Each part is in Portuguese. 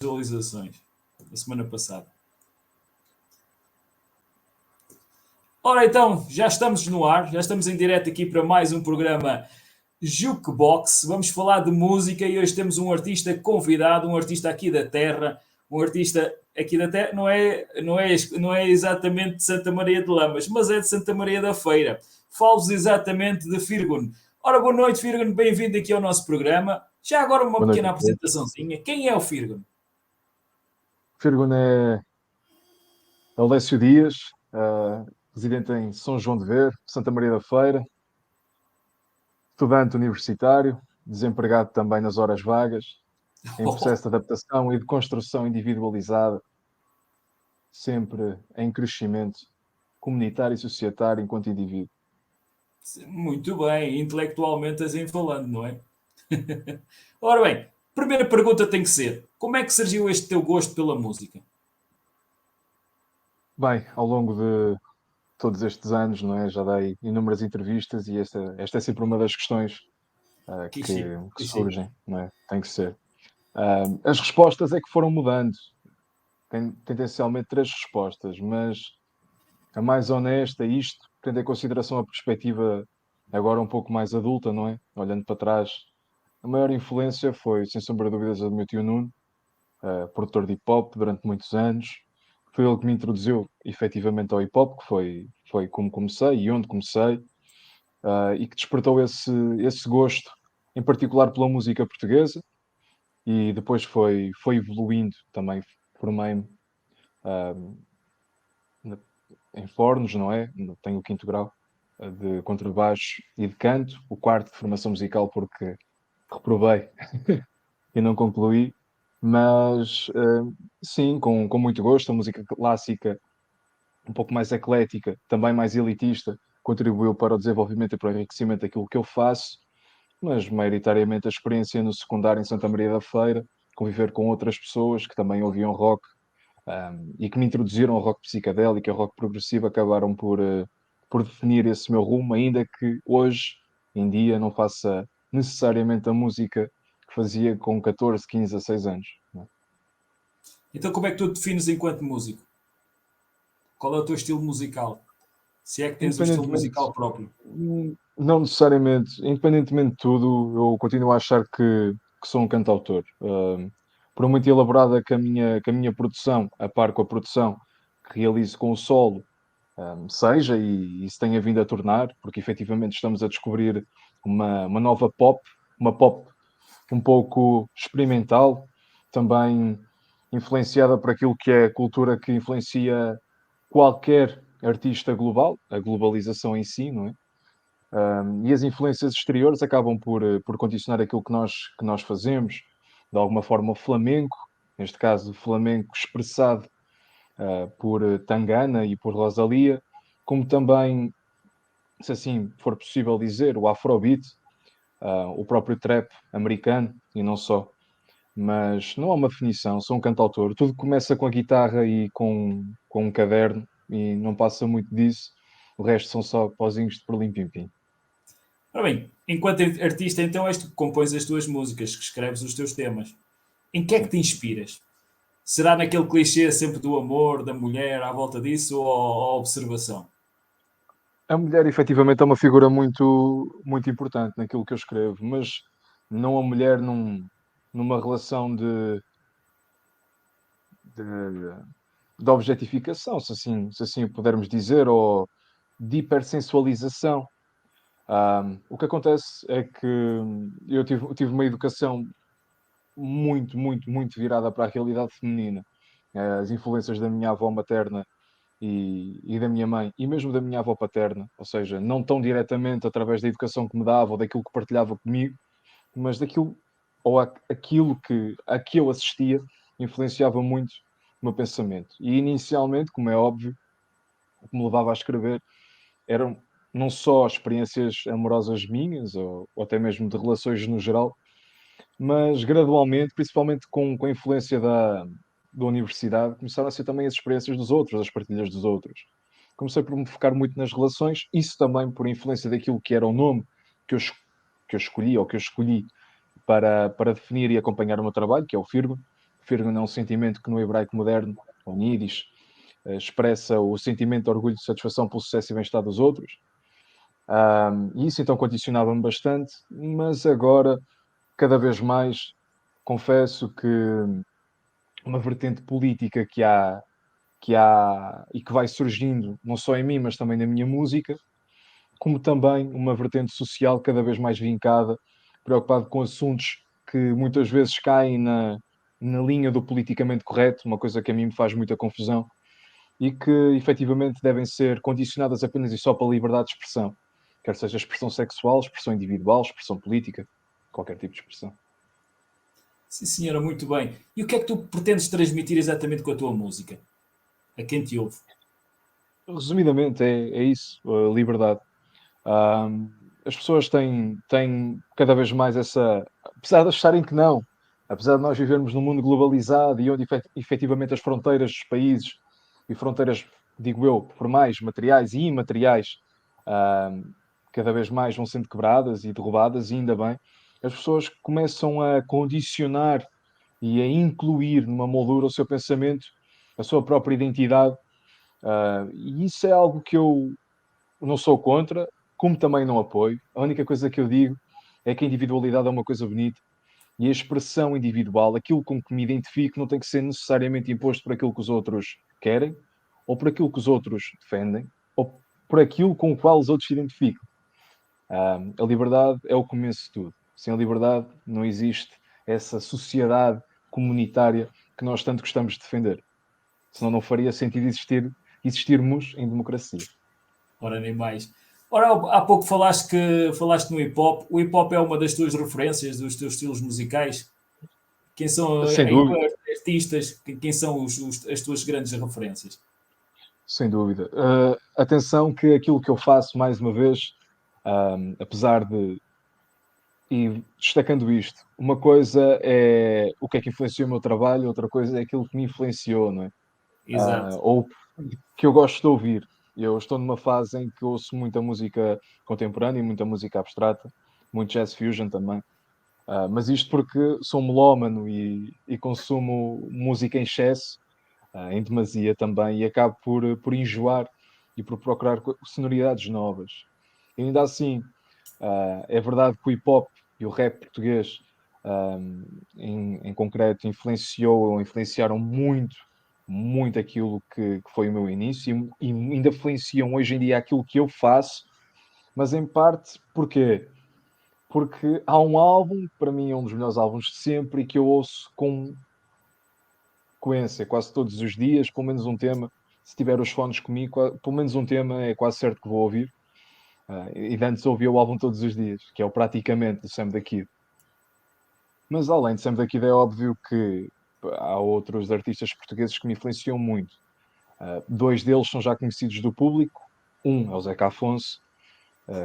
visualizações da semana passada. Ora então, já estamos no ar, já estamos em direto aqui para mais um programa Jukebox. Vamos falar de música e hoje temos um artista convidado, um artista aqui da terra, um artista aqui da terra, não é exatamente de Santa Maria de Lamas, mas é de Santa Maria da Feira. Falo-vos exatamente de Firgun. Ora, boa noite, Firgun, bem-vindo aqui ao nosso programa. Já agora uma pequena apresentaçãozinha. Quem é o Firgun? Firgun é Alessio Dias, residente em São João de Ver, Santa Maria da Feira, estudante universitário, desempregado também nas horas vagas, em processo de adaptação e de construção individualizada, sempre em crescimento comunitário e societário enquanto indivíduo. Muito bem, intelectualmente assim falando, não é? Ora bem, primeira pergunta tem que ser: como é que surgiu este teu gosto pela música? Bem, ao longo de todos estes anos, não é? Já dei inúmeras entrevistas e esta é sempre uma das questões que surgem, não é? Tem que ser. As respostas é que foram mudando. Tem tendencialmente 3 respostas, mas a mais honesta, isto, tendo em consideração a perspectiva agora um pouco mais adulta, não é? Olhando para trás, a maior influência foi, sem sombra de dúvidas, a do meu tio Nuno, produtor de hip-hop durante muitos anos. Foi ele que me introduziu efetivamente ao hip-hop, que foi como comecei e onde comecei, e que despertou esse gosto, em particular pela música portuguesa, e depois foi evoluindo também. Formei-me em Fornos, não é? Tenho o 5º grau de contrabaixo e de canto, o 4º de formação musical porque reprovei e não concluí, mas sim, com muito gosto. A música clássica, um pouco mais eclética, também mais elitista, contribuiu para o desenvolvimento e para o enriquecimento daquilo que eu faço, mas maioritariamente a experiência no secundário em Santa Maria da Feira, conviver com outras pessoas que também ouviam rock, e que me introduziram ao rock psicadélico e ao rock progressivo, acabaram por definir esse meu rumo, ainda que hoje em dia não faça necessariamente a música que fazia com 14, 15, 16 anos. Não é? Então, como é que tu te defines enquanto músico? Qual é o teu estilo musical? Se é que tens um estilo musical próprio. Não necessariamente. Independentemente de tudo, eu continuo a achar que sou um cantautor. Por muito elaborada que a minha produção, a par com a produção que realizo com o solo, seja, e isso tenha vindo a tornar, porque efetivamente estamos a descobrir uma nova pop, uma pop um pouco experimental, também influenciada por aquilo que é a cultura que influencia qualquer artista global, a globalização em si, não é? E as influências exteriores acabam por condicionar aquilo que nós fazemos, de alguma forma o flamenco, neste caso o flamenco expressado por Tangana e por Rosalia, como também, se assim for possível dizer, o Afrobeat, o próprio trap americano e não só. Mas não há uma definição, sou um cantautor. Tudo começa com a guitarra e com um caderno e não passa muito disso. O resto são só pozinhos de perlim-pim-pim. Ora bem, enquanto artista, então és tu que compões as tuas músicas, que escreves os teus temas. Em que é que te inspiras? Será naquele clichê sempre do amor, da mulher, à volta disso, ou a observação? A mulher, efetivamente, é uma figura muito importante naquilo que eu escrevo, mas não a mulher numa relação de, de objetificação, se assim o pudermos dizer, ou de hipersensualização. O que acontece é que eu tive uma educação muito virada para a realidade feminina. As influências da minha avó materna e da minha mãe, e mesmo da minha avó paterna, ou seja, não tão diretamente através da educação que me dava ou daquilo que partilhava comigo, mas daquilo ou aquilo a que eu assistia influenciava muito o meu pensamento. E inicialmente, como é óbvio, o que me levava a escrever eram não só experiências amorosas minhas ou até mesmo de relações no geral, mas gradualmente, principalmente com a influência da universidade, começaram a ser também as experiências dos outros, as partilhas dos outros. Comecei por me focar muito nas relações, isso também por influência daquilo que era o nome que que eu escolhi ou que eu escolhi para definir e acompanhar o meu trabalho, que é o Firgun. Firgun é um sentimento que no hebraico moderno, ou em Yiddish, expressa o sentimento de orgulho e de satisfação pelo sucesso e bem-estar dos outros. E isso então condicionava-me bastante, mas agora, cada vez mais, confesso que uma vertente política que há e que vai surgindo, não só em mim, mas também na minha música, como também uma vertente social cada vez mais vincada, preocupado com assuntos que muitas vezes caem na linha do politicamente correto, uma coisa que a mim me faz muita confusão, e que efetivamente devem ser condicionadas apenas e só pela liberdade de expressão, quer seja expressão sexual, expressão individual, expressão política, qualquer tipo de expressão. Sim, senhora, muito bem. E o que é que tu pretendes transmitir exatamente com a tua música? A quem te ouve? Resumidamente, é isso, a liberdade. Ahm, as pessoas têm cada vez mais essa. Apesar de acharem que não, apesar de nós vivermos num mundo globalizado e onde efetivamente as fronteiras dos países e fronteiras, digo eu, formais, materiais e imateriais, ahm, cada vez mais vão sendo quebradas e derrubadas, e ainda bem, as pessoas começam a condicionar e a incluir numa moldura o seu pensamento, a sua própria identidade, e isso é algo que eu não sou contra, como também não apoio. A única coisa que eu digo é que a individualidade é uma coisa bonita e a expressão individual, aquilo com que me identifico, não tem que ser necessariamente imposto por aquilo que os outros querem, ou por aquilo que os outros defendem, ou por aquilo com o qual os outros se identificam. A liberdade é o começo de tudo. Sem a liberdade não existe essa sociedade comunitária que nós tanto gostamos de defender. Senão não faria sentido existirmos em democracia. Ora, nem mais. Ora, há pouco falaste no hip hop. O hip hop é uma das tuas referências, dos teus estilos musicais. Quem são Sem dúvida. artistas? Quem são as tuas grandes referências? Sem dúvida. Atenção que aquilo que eu faço, mais uma vez, apesar de. E destacando isto, uma coisa é o que é que influenciou o meu trabalho, outra coisa é aquilo que me influenciou, não é? Exato. Ou que eu gosto de ouvir. Eu estou numa fase em que ouço muita música contemporânea, muita música abstrata, muito jazz fusion também. Mas isto porque sou melómano e consumo música em excesso, em demasia também, e acabo por enjoar e por procurar sonoridades novas. E ainda assim, é verdade que o hip hop e o rap português, em concreto, influenciou ou influenciaram muito, muito aquilo que foi o meu início e ainda influenciam hoje em dia aquilo que eu faço, mas em parte, porquê? Porque há um álbum, que para mim é um dos melhores álbuns de sempre, e que eu ouço com frequência, quase todos os dias, pelo menos um tema. Se tiver os fones comigo, pelo menos um tema é quase certo que vou ouvir. E de antes ouvia o álbum todos os dias, que é o Praticamente, do Sam da Kid. Mas além de Sam da Kid, é óbvio que há outros artistas portugueses que me influenciam muito. Dois deles são já conhecidos do público. Um é o Zeca Afonso,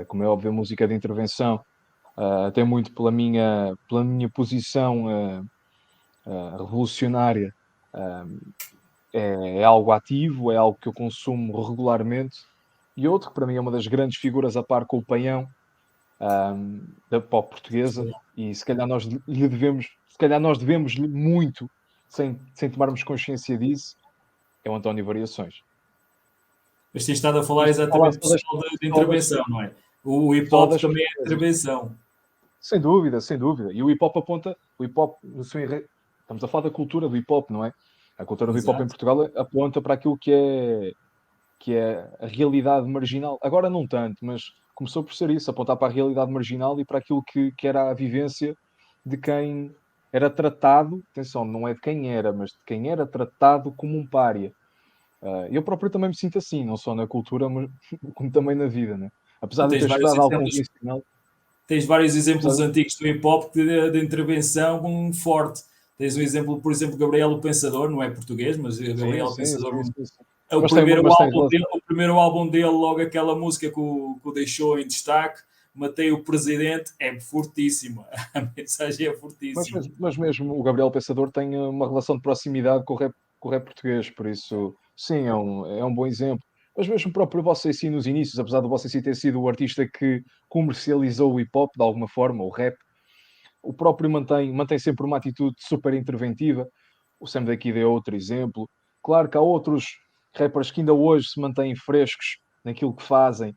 como é óbvio, música de intervenção, até muito pela minha posição revolucionária. É algo ativo, é algo que eu consumo regularmente. E outro, que para mim é uma das grandes figuras a par com o Paião, da pop portuguesa, e se calhar nós devemos-lhe muito, sem tomarmos consciência disso, é o António Variações. Mas tens estado a falar Isto a falar exatamente de só das, intervenção, não é? O hip só hop das também é portuguesas. intervenção. Sem dúvida, sem dúvida. E o hip hop, no seu estamos a falar da cultura do hip hop, não é? A cultura do hip hop em Exato. Portugal aponta para aquilo que é a realidade marginal. Agora não tanto, mas começou por ser isso, apontar para a realidade marginal e para aquilo que era a vivência de quem era tratado, atenção, não é de quem era, mas de quem era tratado como um pária. Eu próprio também me sinto assim, não só na cultura, mas como também na vida, né? Apesar Tu de eu ter estudado algo convencional, tens vários apesar exemplos de... antigos do hip hop de intervenção forte. Tens um exemplo, por exemplo, Gabriel o Pensador, não é português, mas Sim, Gabriel o sim, Pensador sim, sim, sim. é o Mas tem, primeiro mas tem álbum relação. dele, logo aquela música que o deixou em destaque, Matei o Presidente, é fortíssima. A mensagem é Mas, fortíssima. mas, mas mesmo o Gabriel Pensador tem uma relação de proximidade com o rap português, por isso, sim, é um bom exemplo. Mas mesmo o próprio Você Si nos inícios, apesar do Você Si ter sido o artista que comercializou o hip hop de alguma forma, o rap, o próprio mantém sempre uma atitude super interventiva. o Sam da Kid é outro exemplo. Claro que há outros rappers que ainda hoje se mantêm frescos naquilo que fazem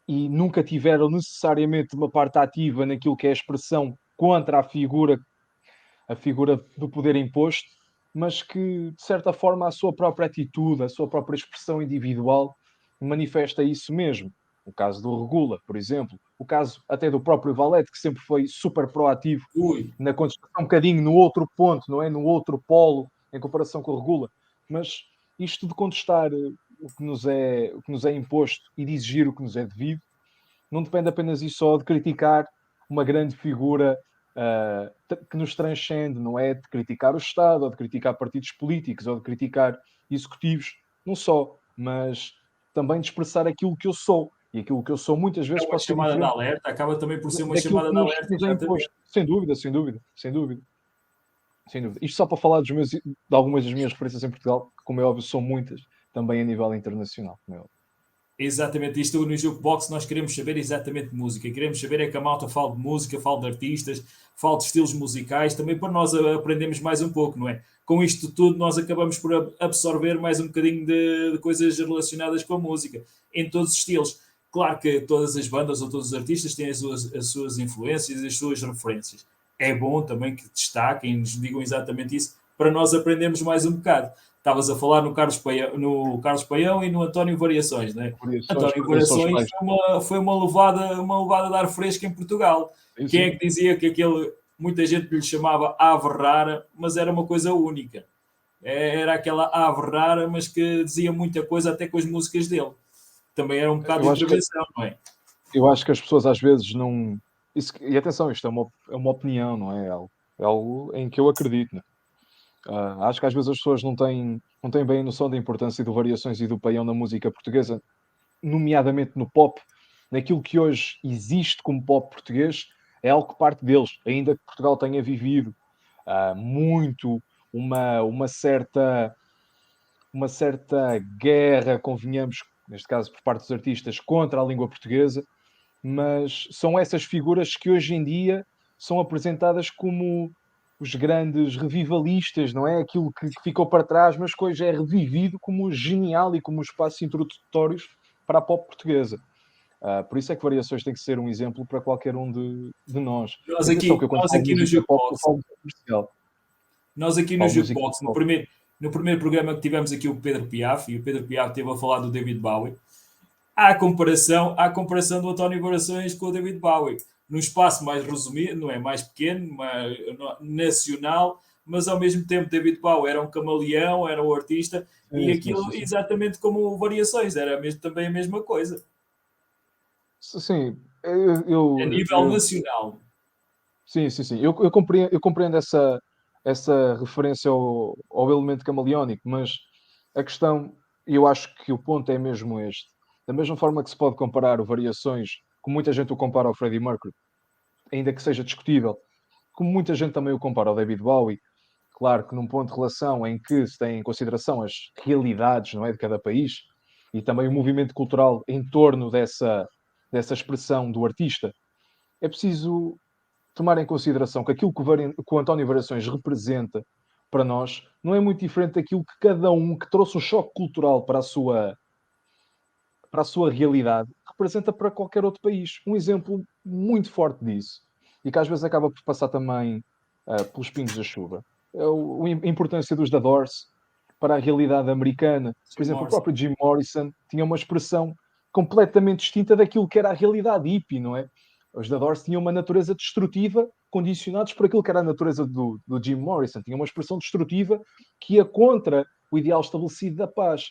e nunca tiveram necessariamente uma parte ativa naquilo que é a expressão contra a figura do poder imposto, mas que, de certa forma, a sua própria atitude, a sua própria expressão individual manifesta isso mesmo. O caso do Regula, por exemplo, o caso até do próprio Valete, que sempre foi super proativo Ui, na contestação, um bocadinho no outro ponto, não é? No outro polo, em comparação com o Regula. Mas isto de contestar o que nos é imposto e de exigir o que nos é devido, não depende apenas e só de criticar uma grande figura que nos transcende, não é? De criticar o Estado, ou de criticar partidos políticos, ou de criticar executivos, não só, mas também de expressar aquilo que eu sou. E aquilo que eu sou muitas é vezes uma pode ser chamada de diferente alerta, acaba também por ser uma daquilo chamada que de alerta, nos é exatamente. imposto. Sem dúvida, sem dúvida, sem dúvida. Sem dúvida. Isto só para falar de algumas das minhas referências em Portugal, que, como é óbvio, são muitas, também a nível internacional. Como é óbvio. Exatamente, isto no Jukebox nós queremos saber exatamente música, queremos saber é que a malta fale de música, fale de artistas, fale de estilos musicais, também para nós aprendermos mais um pouco, não é? Com isto tudo nós acabamos por absorver mais um bocadinho de coisas relacionadas com a música, em todos os estilos. Claro que todas as bandas ou todos os artistas têm as suas influências, as suas referências. É bom também que destaquem, nos digam exatamente isso, para nós aprendermos mais um bocado. Estavas a falar no Carlos Paião e no António Variações, né? Variações, António pertence aos Variações pais. foi uma levada de ar fresco em Portugal. Sim, Quem é sim. que dizia que muita gente lhe chamava ave rara, mas era uma coisa única. Era aquela ave rara, mas que dizia muita coisa até com as músicas dele. Também era um bocado Eu de acho que, intervenção, não é? eu acho que as pessoas às vezes não. E atenção, isto é uma opinião, não é? É algo em que eu acredito. Né? Acho que às vezes as pessoas não têm bem a noção da importância do Variações e do Paião na música portuguesa, nomeadamente no pop, naquilo que hoje existe como pop português, é algo que parte deles, ainda que Portugal tenha vivido muito uma uma certa guerra, convenhamos, neste caso por parte dos artistas, contra a língua portuguesa, mas são essas figuras que hoje em dia são apresentadas como os grandes revivalistas, não é? Aquilo que ficou para trás, mas que hoje é revivido como genial e como espaços introdutórios para a pop portuguesa. Por isso é que Variações tem que ser um exemplo para qualquer um de nós. E atenção, que eu quando Nós falo de aqui no música pop, eu Jukebox, falo de comercial. nós aqui no Falo de música Jukebox, pop. no primeiro programa que tivemos aqui o Pedro Piaf, e o Pedro Piaf esteve a falar do David Bowie, há a comparação do António Variações com o David Bowie, num espaço mais resumido, não é mais pequeno, mais nacional, mas ao mesmo tempo David Bowie era um camaleão, era um artista, e Sim, sim, aquilo sim, sim. exatamente como Variações, era mesmo, também a mesma coisa, Sim, a nível nacional. sim, sim, sim. Eu compreendo essa referência ao elemento camaleónico, mas a questão, e eu acho que o ponto é mesmo este. Da mesma forma que se pode comparar o Variações, como muita gente o compara ao Freddie Mercury, ainda que seja discutível, como muita gente também o compara ao David Bowie, claro que num ponto de relação em que se tem em consideração as realidades, não é, de cada país, e também o movimento cultural em torno dessa expressão do artista, é preciso tomar em consideração que aquilo que o António Variações representa para nós não é muito diferente daquilo que cada um que trouxe um choque cultural para a sua realidade representa para qualquer outro país. Um exemplo muito forte disso, e que às vezes acaba por passar também pelos pingos da chuva, é a importância dos The Doors para a realidade americana. Por Jim exemplo, o Morrison. próprio Jim Morrison tinha uma expressão completamente distinta daquilo que era a realidade hippie, não é? Os The Doors tinham uma natureza destrutiva, condicionados por aquilo que era a natureza do Jim Morrison. Tinha uma expressão destrutiva que ia contra o ideal estabelecido da paz.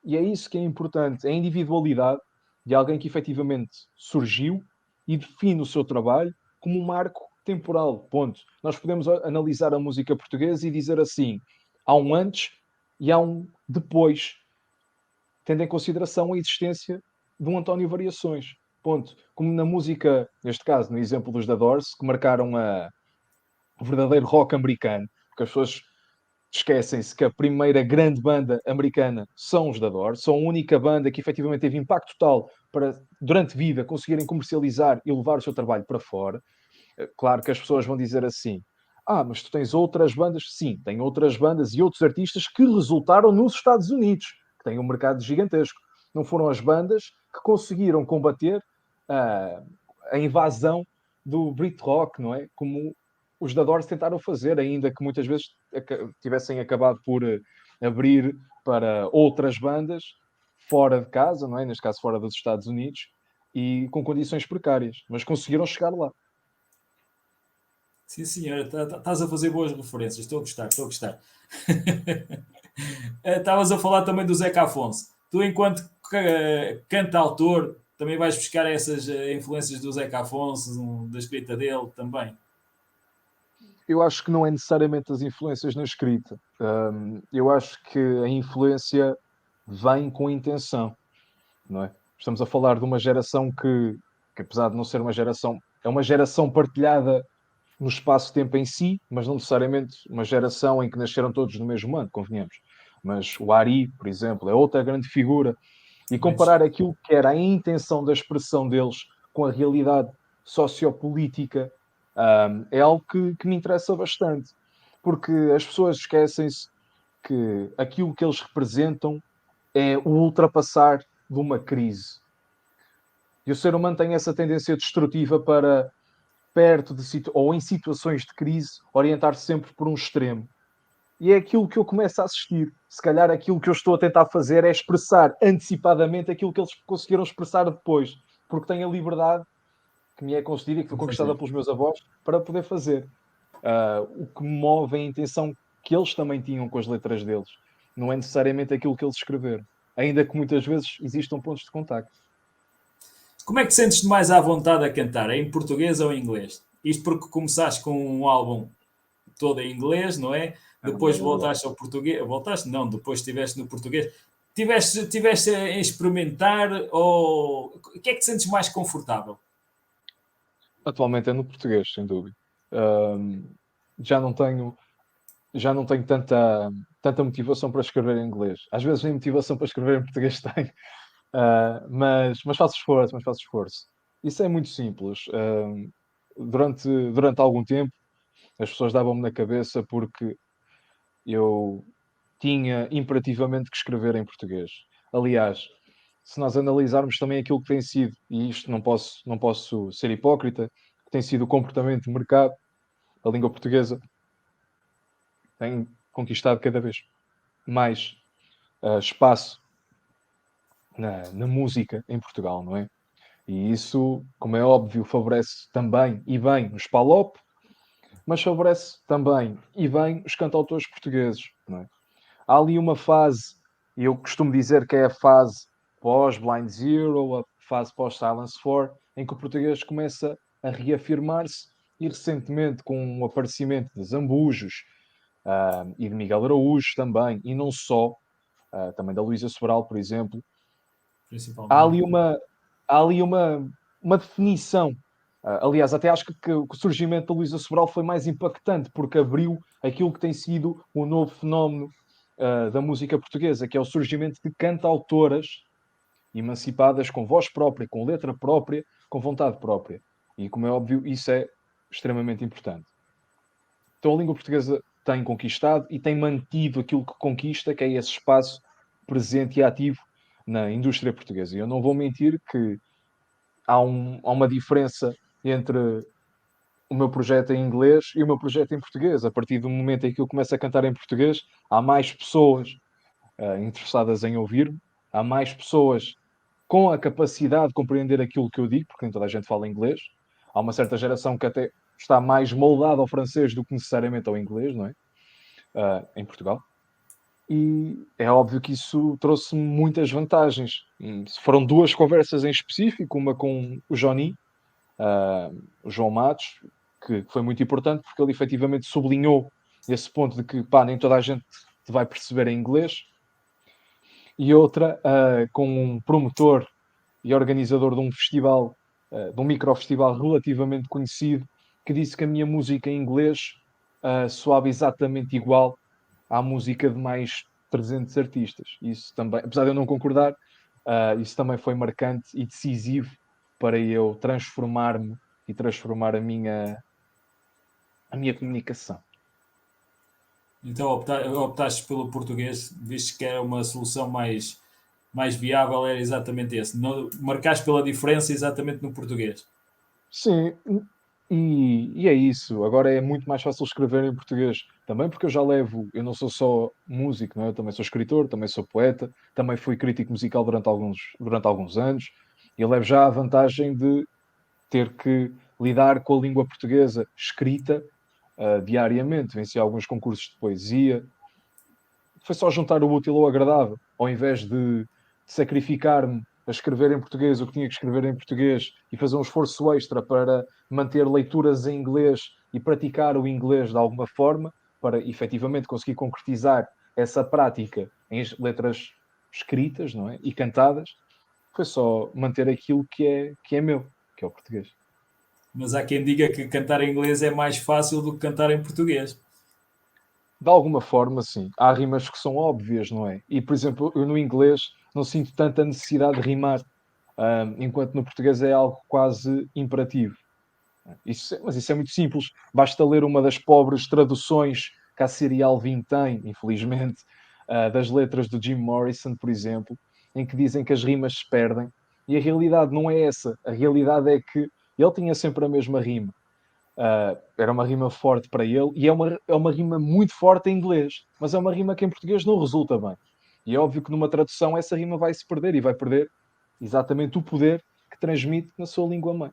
E é isso que é importante, é a individualidade de alguém que efetivamente surgiu e define o seu trabalho como um marco temporal. Ponto. Nós podemos analisar a música portuguesa e dizer assim: há um antes e há um depois, tendo em consideração a existência de um António Variações. Ponto. Como na música, neste caso, no exemplo dos The Doors, que marcaram o verdadeiro rock americano, porque as pessoas esquecem-se que a primeira grande banda americana são os da Doors, são a única banda que efetivamente teve impacto total para, durante vida, conseguirem comercializar e levar o seu trabalho para fora. Claro que as pessoas vão dizer assim: Mas tu tens outras bandas? Sim, tem outras bandas e outros artistas que resultaram nos Estados Unidos, que têm um mercado gigantesco. Não foram as bandas que conseguiram combater uh, a invasão do Brit Rock, não é? Como os da Doors tentaram fazer, ainda que muitas vezes tivessem acabado por abrir para outras bandas fora de casa, não é? Neste caso fora dos Estados Unidos, e com condições precárias, mas conseguiram chegar lá. Sim, senhora, estás a fazer boas referências. Estou a gostar, estou a gostar. Estavas a falar também do Zeca Afonso. Tu, enquanto cantautor, também vais buscar essas influências do Zeca Afonso, da escrita dele também. Eu acho que não é necessariamente as influências na escrita. Eu acho que a influência vem com intenção, não é? Estamos a falar de uma geração que apesar de não ser uma geração, é uma geração partilhada no espaço-tempo em si, mas não necessariamente uma geração em que nasceram todos no mesmo ano, convenhamos. Mas o Ari, por exemplo, é outra grande figura. E Mas, comparar aquilo que era a intenção da expressão deles com a realidade sociopolítica é algo que me interessa bastante. Porque as pessoas esquecem-se que aquilo que eles representam é o ultrapassar de uma crise. E o ser humano tem essa tendência destrutiva para, perto de ou em situações de crise, orientar-se sempre por um extremo. E é aquilo que eu começo a assistir. Se calhar aquilo que eu estou a tentar fazer é expressar antecipadamente aquilo que eles conseguiram expressar depois, porque tenho a liberdade que me é concedida e que foi vou conquistada fazer. pelos meus avós para poder fazer. O que me move é a intenção que eles também tinham com as letras deles. Não é necessariamente aquilo que eles escreveram. Ainda que muitas vezes existam pontos de contacto. Como é que sentes-te mais à vontade a cantar? É em português ou em inglês? Isto porque começaste com um álbum todo em inglês, não é? Depois voltaste ao português. Voltaste? Não, depois estiveste no português. Tiveste a experimentar ou o que é que te sentes mais confortável? Atualmente é no português, sem dúvida. Um, já não tenho, já não tenho tanta motivação para escrever em inglês. Às vezes nem motivação para escrever em português tenho. Mas faço esforço, mas faço esforço. Isso é muito simples. Durante algum tempo, as pessoas davam-me na cabeça porque eu tinha imperativamente que escrever em português. Aliás, se nós analisarmos também aquilo que tem sido, e isto não posso ser hipócrita, que tem sido o comportamento de mercado, a língua portuguesa tem conquistado cada vez mais espaço na música em Portugal, não é? E isso, como é óbvio, favorece também e bem os PALOP, mas favorece também e bem os cantautores portugueses. Não é? Há ali uma fase, e eu costumo dizer que é a fase pós-Blind Zero, a fase pós-Silence 4, em que o português começa a reafirmar-se e recentemente com o aparecimento de Zambujos e de Miguel Araújo também, e não só, também da Luísa Sobral, por exemplo, há Principalmente. ali uma, há ali uma definição. Aliás, até acho que o surgimento da Luísa Sobral foi mais impactante, porque abriu aquilo que tem sido o novo fenómeno da música portuguesa, que é o surgimento de cantautoras emancipadas com voz própria, com letra própria, com vontade própria. E, como é óbvio, isso é extremamente importante. Então, a língua portuguesa tem conquistado e tem mantido aquilo que conquista, que é esse espaço presente e ativo na indústria portuguesa. E eu não vou mentir que há uma diferença entre o meu projeto em inglês e o meu projeto em português. A partir do momento em que eu começo a cantar em português, há mais pessoas interessadas em ouvir-me, há mais pessoas com a capacidade de compreender aquilo que eu digo, porque nem toda a gente fala inglês. Há uma certa geração que até está mais moldada ao francês do que necessariamente ao inglês, não é? Em Portugal. E é óbvio que isso trouxe muitas vantagens. Foram duas conversas em específico, uma com o Johnny, o João Matos, que foi muito importante porque ele efetivamente sublinhou esse ponto de que pá, nem toda a gente te vai perceber em inglês, e outra com um promotor e organizador de um festival, de um microfestival relativamente conhecido, que disse que a minha música em inglês soava exatamente igual à música de mais 300 artistas. Isso também, apesar de eu não concordar, isso também foi marcante e decisivo para eu transformar-me e transformar a minha comunicação. Então optaste pelo português, visto que era uma solução mais viável, era exatamente esse. Não, marcaste pela diferença exatamente no português. Sim, e é isso. Agora é muito mais fácil escrever em português. Também porque eu não sou só músico, não é? Eu também sou escritor, também sou poeta, também fui crítico musical durante alguns anos, e eu levo já a vantagem de ter que lidar com a língua portuguesa escrita diariamente. Venci alguns concursos de poesia. Foi só juntar o útil ao agradável, ao invés de sacrificar-me a escrever em português o que tinha que escrever em português e fazer um esforço extra para manter leituras em inglês e praticar o inglês de alguma forma, para efetivamente conseguir concretizar essa prática em letras escritas, não é? E cantadas, foi só manter aquilo que é meu, que é o português. Mas há quem diga que cantar em inglês é mais fácil do que cantar em português. De alguma forma, sim. Há rimas que são óbvias, não é? E, por exemplo, eu no inglês não sinto tanta necessidade de rimar, enquanto no português é algo quase imperativo. Mas isso é muito simples. Basta ler uma das pobres traduções que a Siri Alvin tem, infelizmente, das letras do Jim Morrison, por exemplo, em que dizem que as rimas se perdem. E a realidade não é essa. A realidade é que ele tinha sempre a mesma rima. Era uma rima forte para ele e é uma rima muito forte em inglês, mas é uma rima que em português não resulta bem. E é óbvio que numa tradução essa rima vai se perder e vai perder exatamente o poder que transmite na sua língua mãe.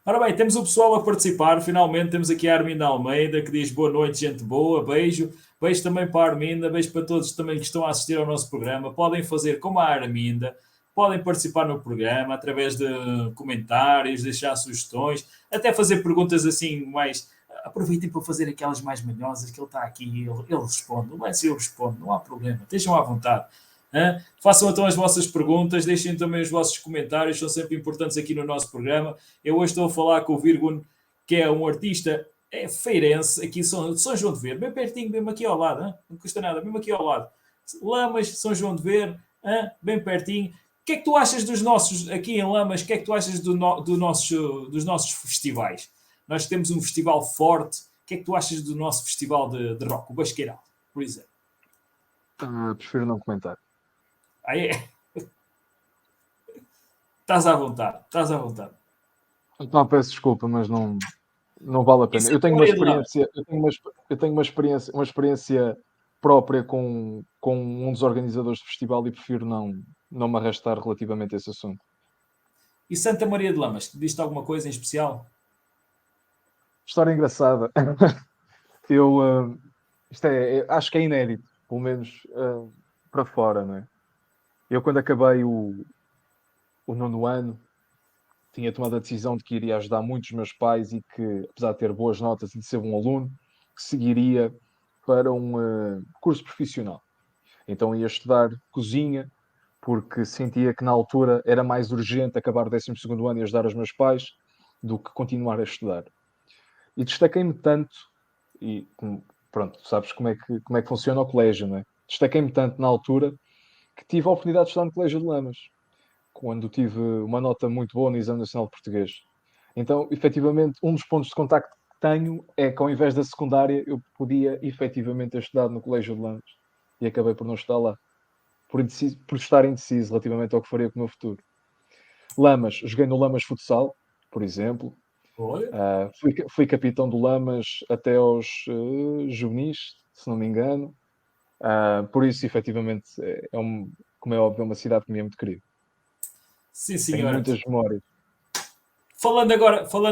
Ora bem, temos o pessoal a participar. Finalmente temos aqui a Arminda Almeida que diz boa noite, gente boa, beijo. Beijo também para a Arminda, beijo para todos também que estão a assistir ao nosso programa. Podem fazer como a Arminda, podem participar no programa através de comentários, deixar sugestões, até fazer perguntas assim mais. Aproveitem para fazer aquelas mais manhosas que ele está aqui e ele responde. Não vai ser eu respondo, não há problema, estejam à vontade. Hã? Façam então as vossas perguntas, deixem também os vossos comentários, são sempre importantes aqui no nosso programa. Eu hoje estou a falar com o Virgun, que é um artista feirense, aqui São João de Ver, bem pertinho, mesmo aqui ao lado, hein? Não custa nada, mesmo aqui ao lado. Lamas, São João de Ver, hein? Bem pertinho. O que é que tu achas dos nossos, aqui em Lamas, o que é que tu achas dos nossos festivais? Nós temos um festival forte, o que é que tu achas do nosso festival de rock, o Basqueiral, por exemplo? Prefiro não comentar. Aí é, estás à vontade, estás à vontade. Então, peço desculpa, mas não vale a E pena. Eu Santa tenho uma Maria de Lamas? experiência, eu tenho uma experiência própria com um dos organizadores do festival e prefiro não me arrastar relativamente a esse assunto. E Santa Maria de Lamas, diz-te alguma coisa em especial? História engraçada. Eu, isto acho que é inédito, pelo menos para fora, não é? Eu, quando acabei o nono ano, tinha tomado a decisão de que iria ajudar muito os meus pais e que, apesar de ter boas notas e de ser um aluno, que seguiria para um curso profissional. Então ia estudar cozinha, porque sentia que na altura era mais urgente acabar o 12º ano e ajudar os meus pais do que continuar a estudar. E destaquei-me tanto, e pronto, sabes como é que funciona o colégio, não é? Destaquei-me tanto na altura que tive a oportunidade de estudar no Colégio de Lamas, quando tive uma nota muito boa no Exame Nacional de Português. Então, efetivamente, um dos pontos de contacto que tenho é que ao invés da secundária eu podia efetivamente ter estudado no Colégio de Lamas e acabei por não estudar lá, por estar indeciso relativamente ao que faria com o meu futuro. Lamas, joguei no Lamas Futsal, por exemplo. Olha, Fui capitão do Lamas até aos juvenis, se não me engano. Por isso, efetivamente, como é óbvio, é uma cidade que me é muito querida. sim Tenho senhora. muitas memórias. Falando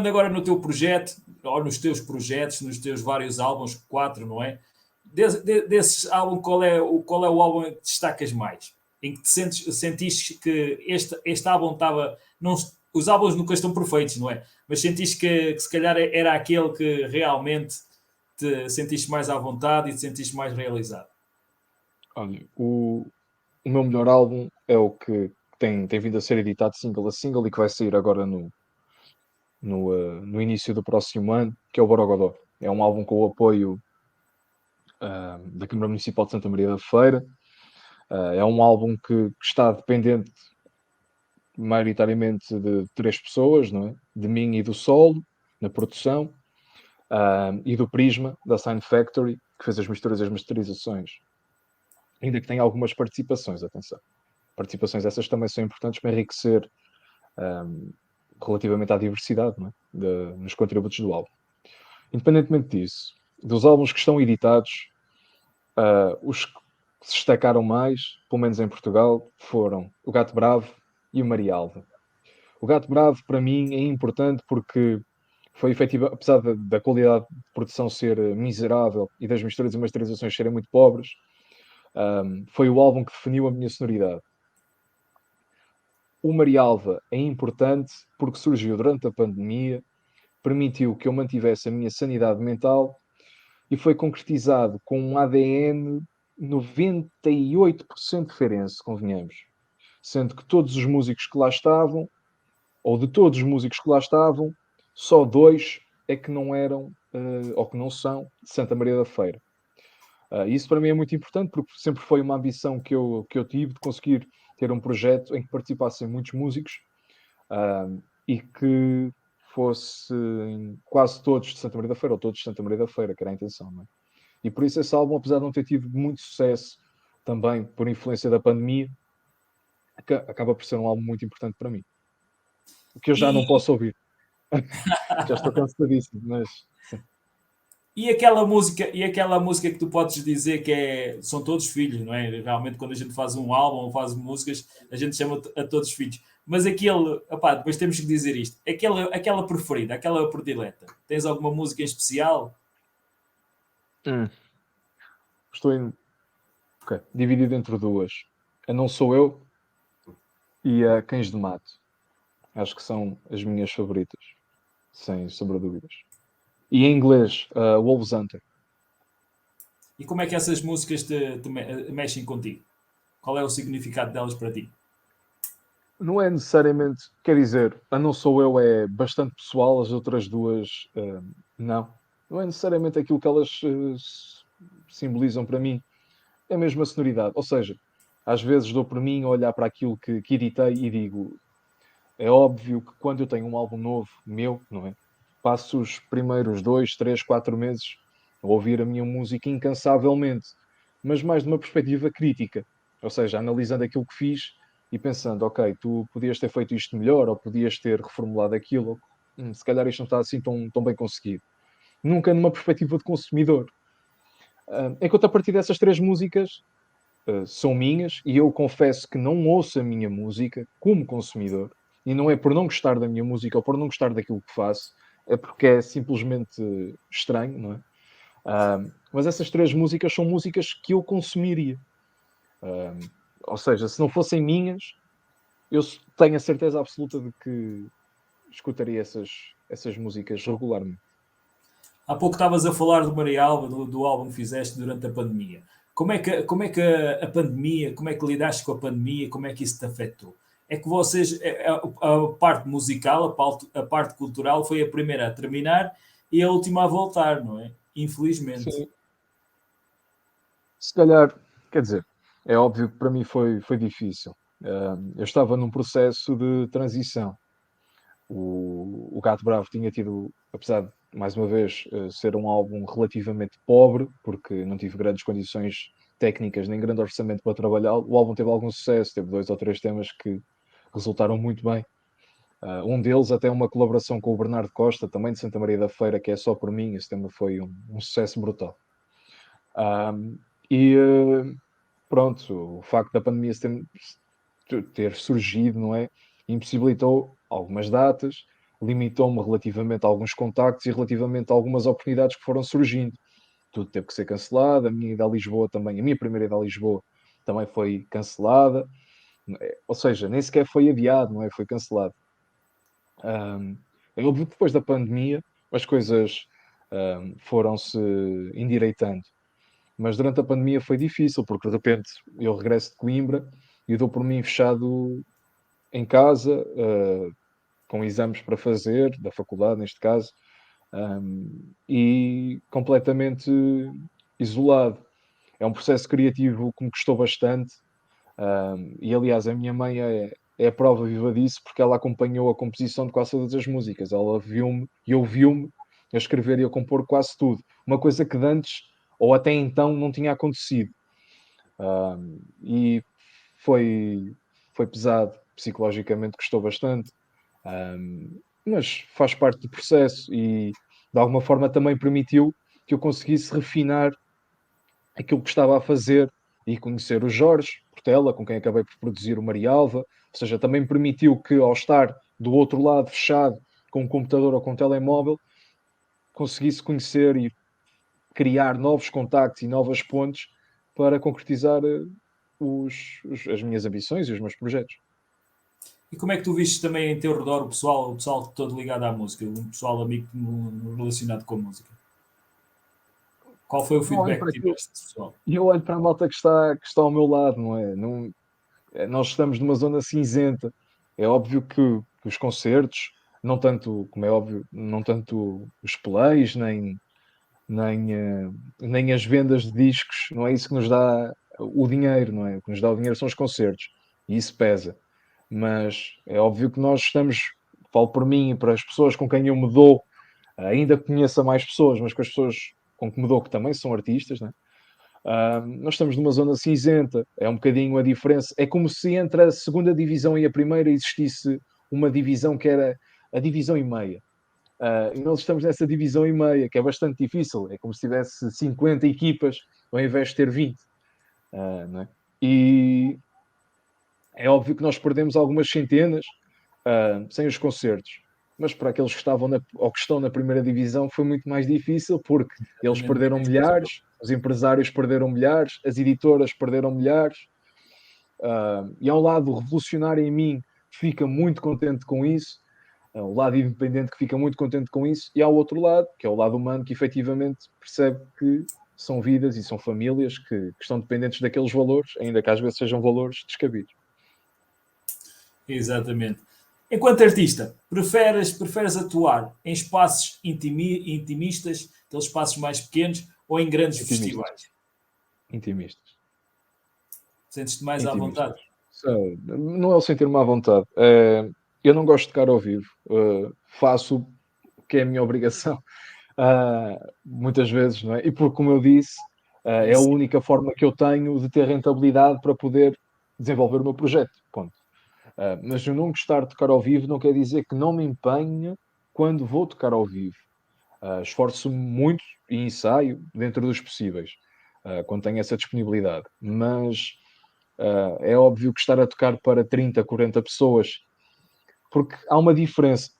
agora no teu projeto, ou nos teus projetos, nos teus vários álbuns, quatro, não é? Desses álbuns, qual é o álbum que destacas mais? Em que sentiste que este álbum estava. Não, os álbuns nunca estão perfeitos, não é? Mas sentiste que se calhar era aquele que realmente te sentiste mais à vontade e te sentiste mais realizado. Olha, o meu melhor álbum é o que tem vindo a ser editado single a single e que vai sair agora no início do próximo ano, que é o Borogodó. É um álbum com o apoio da Câmara Municipal de Santa Maria da Feira. É um álbum que está dependente maioritariamente de três pessoas, não é? De mim e do solo, na produção. e do Prisma, da Sign Factory, que fez as misturas e as masterizações. Ainda que tenha algumas participações, atenção. Participações essas também são importantes para enriquecer relativamente à diversidade, não é? Nos contributos do álbum. Independentemente disso, dos álbuns que estão editados, os que se destacaram mais, pelo menos em Portugal, foram o Gato Bravo e o Marialva. O Gato Bravo, para mim, é importante porque foi efetiva, apesar da qualidade de produção ser miserável e das misturas e masterizações serem muito pobres, foi o álbum que definiu a minha sonoridade. O Marialva é importante porque surgiu durante a pandemia, permitiu que eu mantivesse a minha sanidade mental e foi concretizado com um ADN 98% feirense, convenhamos. Sendo que todos os músicos que lá estavam, ou de todos os músicos que lá estavam, só 2 é que não eram, ou que não são, de Santa Maria da Feira. Isso para mim é muito importante, porque sempre foi uma ambição que eu tive de conseguir ter um projeto em que participassem muitos músicos e que fossem quase todos de Santa Maria da Feira, ou todos de Santa Maria da Feira, que era a intenção, não é? E por isso esse álbum, apesar de não ter tido muito sucesso, também por influência da pandemia, acaba por ser um álbum muito importante para mim. O que eu já não E, posso ouvir. Já estou cansadíssimo, mas sim. e aquela música que tu podes dizer que são todos filhos, não é? Realmente, quando a gente faz um álbum ou faz músicas, a gente chama a todos filhos. Mas aquele, opá, depois temos que dizer isto, aquela preferida, aquela predileta, tens alguma música em especial? Hum. Estou em... okay. Dividido entre duas. A Não Sou Eu e a Cães de Mato. Acho que são as minhas favoritas, sem sombra de dúvidas. E em inglês, Wolves Hunter. E como é que essas músicas mexem contigo? Qual é o significado delas para ti? Não é necessariamente, quer dizer, a Não Sou Eu é bastante pessoal, as outras duas não. Não é necessariamente aquilo que elas simbolizam para mim, é mesmo a sonoridade. Ou seja, às vezes dou por mim a olhar para aquilo que editei e digo, é óbvio que quando eu tenho um álbum novo, meu, não é? Passo os primeiros 2, 3, 4 meses a ouvir a minha música incansavelmente, mas mais de uma perspectiva crítica. Ou seja, analisando aquilo que fiz e pensando, ok, tu podias ter feito isto melhor, ou podias ter reformulado aquilo, ou, se calhar isto não está assim tão bem conseguido. Nunca numa perspectiva de consumidor. Enquanto a partir dessas 3 músicas são minhas e eu confesso que não ouço a minha música como consumidor e não é por não gostar da minha música ou por não gostar daquilo que faço, é porque é simplesmente estranho, não é? Mas essas 3 músicas são músicas que eu consumiria. Ou seja, se não fossem minhas, eu tenho a certeza absoluta de que escutaria essas músicas regularmente. Há pouco estavas a falar do Marialva, do álbum que fizeste durante a pandemia. Como é que a pandemia, como é que lidaste com a pandemia, como é que isso te afetou? É que vocês, a parte musical, a parte cultural foi a primeira a terminar e a última a voltar, não é? Infelizmente. Sim, se calhar, quer dizer, é óbvio que para mim foi difícil. Eu estava num processo de transição. O Gato Bravo tinha tido, apesar de, mais uma vez, ser um álbum relativamente pobre, porque não tive grandes condições técnicas nem grande orçamento para trabalhar, o álbum teve algum sucesso, teve 2 ou 3 temas que resultaram muito bem. Um deles até uma colaboração com o Bernardo Costa, também de Santa Maria da Feira, que é Só Por Mim, esse tema foi um sucesso brutal. E pronto, o facto da pandemia ter surgido, não é? Impossibilitou algumas datas, limitou-me relativamente a alguns contactos e relativamente a algumas oportunidades que foram surgindo. Tudo teve que ser cancelado, a minha ida a Lisboa também, a minha primeira ida a Lisboa também foi cancelada, ou seja, nem sequer foi adiado, não é? Foi cancelado. É óbvio que depois da pandemia as coisas foram-se endireitando, mas durante a pandemia foi difícil, porque de repente eu regresso de Coimbra e dou por mim fechado em casa, com exames para fazer, da faculdade neste caso, e completamente isolado. É um processo criativo que me custou bastante, e aliás a minha mãe é a prova viva disso, porque ela acompanhou a composição de quase todas as músicas. Ela viu-me e ouviu-me a escrever e a compor quase tudo. Uma coisa que de antes, ou até então, não tinha acontecido. E foi pesado, psicologicamente custou bastante, mas faz parte do processo e de alguma forma também permitiu que eu conseguisse refinar aquilo que estava a fazer e conhecer o Jorge Portela, com quem acabei por produzir o Marialva, ou seja, também permitiu que ao estar do outro lado fechado com um computador ou com um telemóvel, conseguisse conhecer e criar novos contactos e novas pontes para concretizar as minhas ambições e os meus projetos. E como é que tu viste também em teu redor o pessoal todo ligado à música, um pessoal amigo relacionado com a música? Qual foi o Eu olho feedback para que aquilo tiveste, pessoal? e eu olho para a malta que está ao meu lado, não é? Não, nós estamos numa zona cinzenta. É óbvio que os concertos, não tanto, como é óbvio, não tanto os plays, nem as vendas de discos, não é isso que nos dá o dinheiro, não é? O que nos dá o dinheiro são os concertos, e isso pesa. Mas é óbvio que nós estamos, falo por mim e para as pessoas com quem eu me dou, ainda conheço a mais pessoas, mas com as pessoas com que me dou, que também são artistas, né? Nós estamos numa zona cinzenta, é um bocadinho a diferença. É como se entre a segunda divisão e a primeira existisse uma divisão que era a divisão e meia. E nós estamos nessa divisão e meia, que é bastante difícil. É como se tivesse 50 equipas ao invés de ter 20. Não é? E é óbvio que nós perdemos algumas centenas sem os concertos. Mas para aqueles que estavam ou que estão na primeira divisão foi muito mais difícil porque eles Exatamente. perderam milhares, os empresários perderam milhares, as editoras perderam milhares. E há um lado revolucionário em mim que fica muito contente com isso, o lado independente que fica muito contente com isso, e há o outro lado, que é o lado humano, que efetivamente percebe que são vidas e são famílias que estão dependentes daqueles valores, ainda que às vezes sejam valores descabidos. Exatamente. Enquanto artista, preferes atuar em espaços intimistas, aqueles espaços mais pequenos, ou em grandes Intimistas. festivais? Intimistas. Sentes-te mais à Intimistas. vontade? Não é o sentir-me à vontade. Eu não gosto de tocar ao vivo. Faço o que é a minha obrigação. Muitas vezes, não é? E porque, como eu disse, é a Isso. única forma que eu tenho de ter rentabilidade para poder desenvolver o meu projeto. Ponto. Mas eu não gostar de tocar ao vivo não quer dizer que não me empenhe quando vou tocar ao vivo. Esforço-me muito e ensaio dentro dos possíveis, quando tenho essa disponibilidade. Mas é óbvio que estar a tocar para 30, 40 pessoas, porque há uma diferença.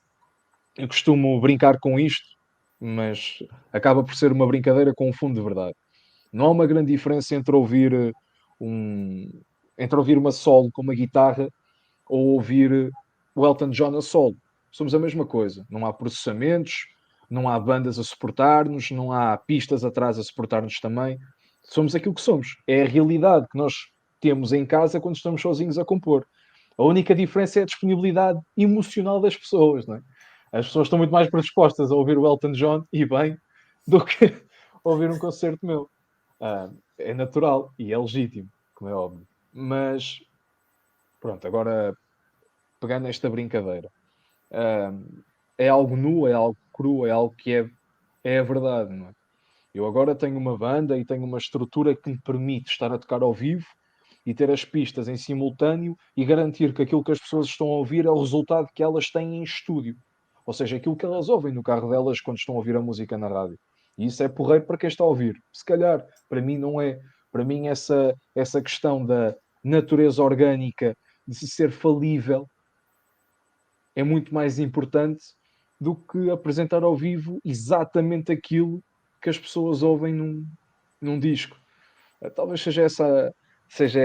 Eu costumo brincar com isto, mas acaba por ser uma brincadeira com um fundo de verdade. Não há uma grande diferença um, entre ouvir uma solo com uma guitarra ou ouvir o Elton John a solo. Somos a mesma coisa. Não há processamentos, não há bandas a suportar-nos, não há pistas atrás a suportar-nos também. Somos aquilo que somos. É a realidade que nós temos em casa quando estamos sozinhos a compor. A única diferença é a disponibilidade emocional das pessoas, não é? As pessoas estão muito mais predispostas a ouvir o Elton John, e bem, do que ouvir um concerto meu. É natural e é legítimo, como é óbvio. Mas, pronto, agora pegando esta brincadeira, é algo nu, é algo cru, é algo que é a verdade, não é? Eu agora tenho uma banda e tenho uma estrutura que me permite estar a tocar ao vivo e ter as pistas em simultâneo e garantir que aquilo que as pessoas estão a ouvir é o resultado que elas têm em estúdio. Ou seja, aquilo que elas ouvem no carro delas quando estão a ouvir a música na rádio. E isso é porreiro para quem está a ouvir. Se calhar, para mim não é. Para mim essa questão da natureza orgânica, de se ser falível, é muito mais importante do que apresentar ao vivo exatamente aquilo que as pessoas ouvem num disco. Talvez seja essa, seja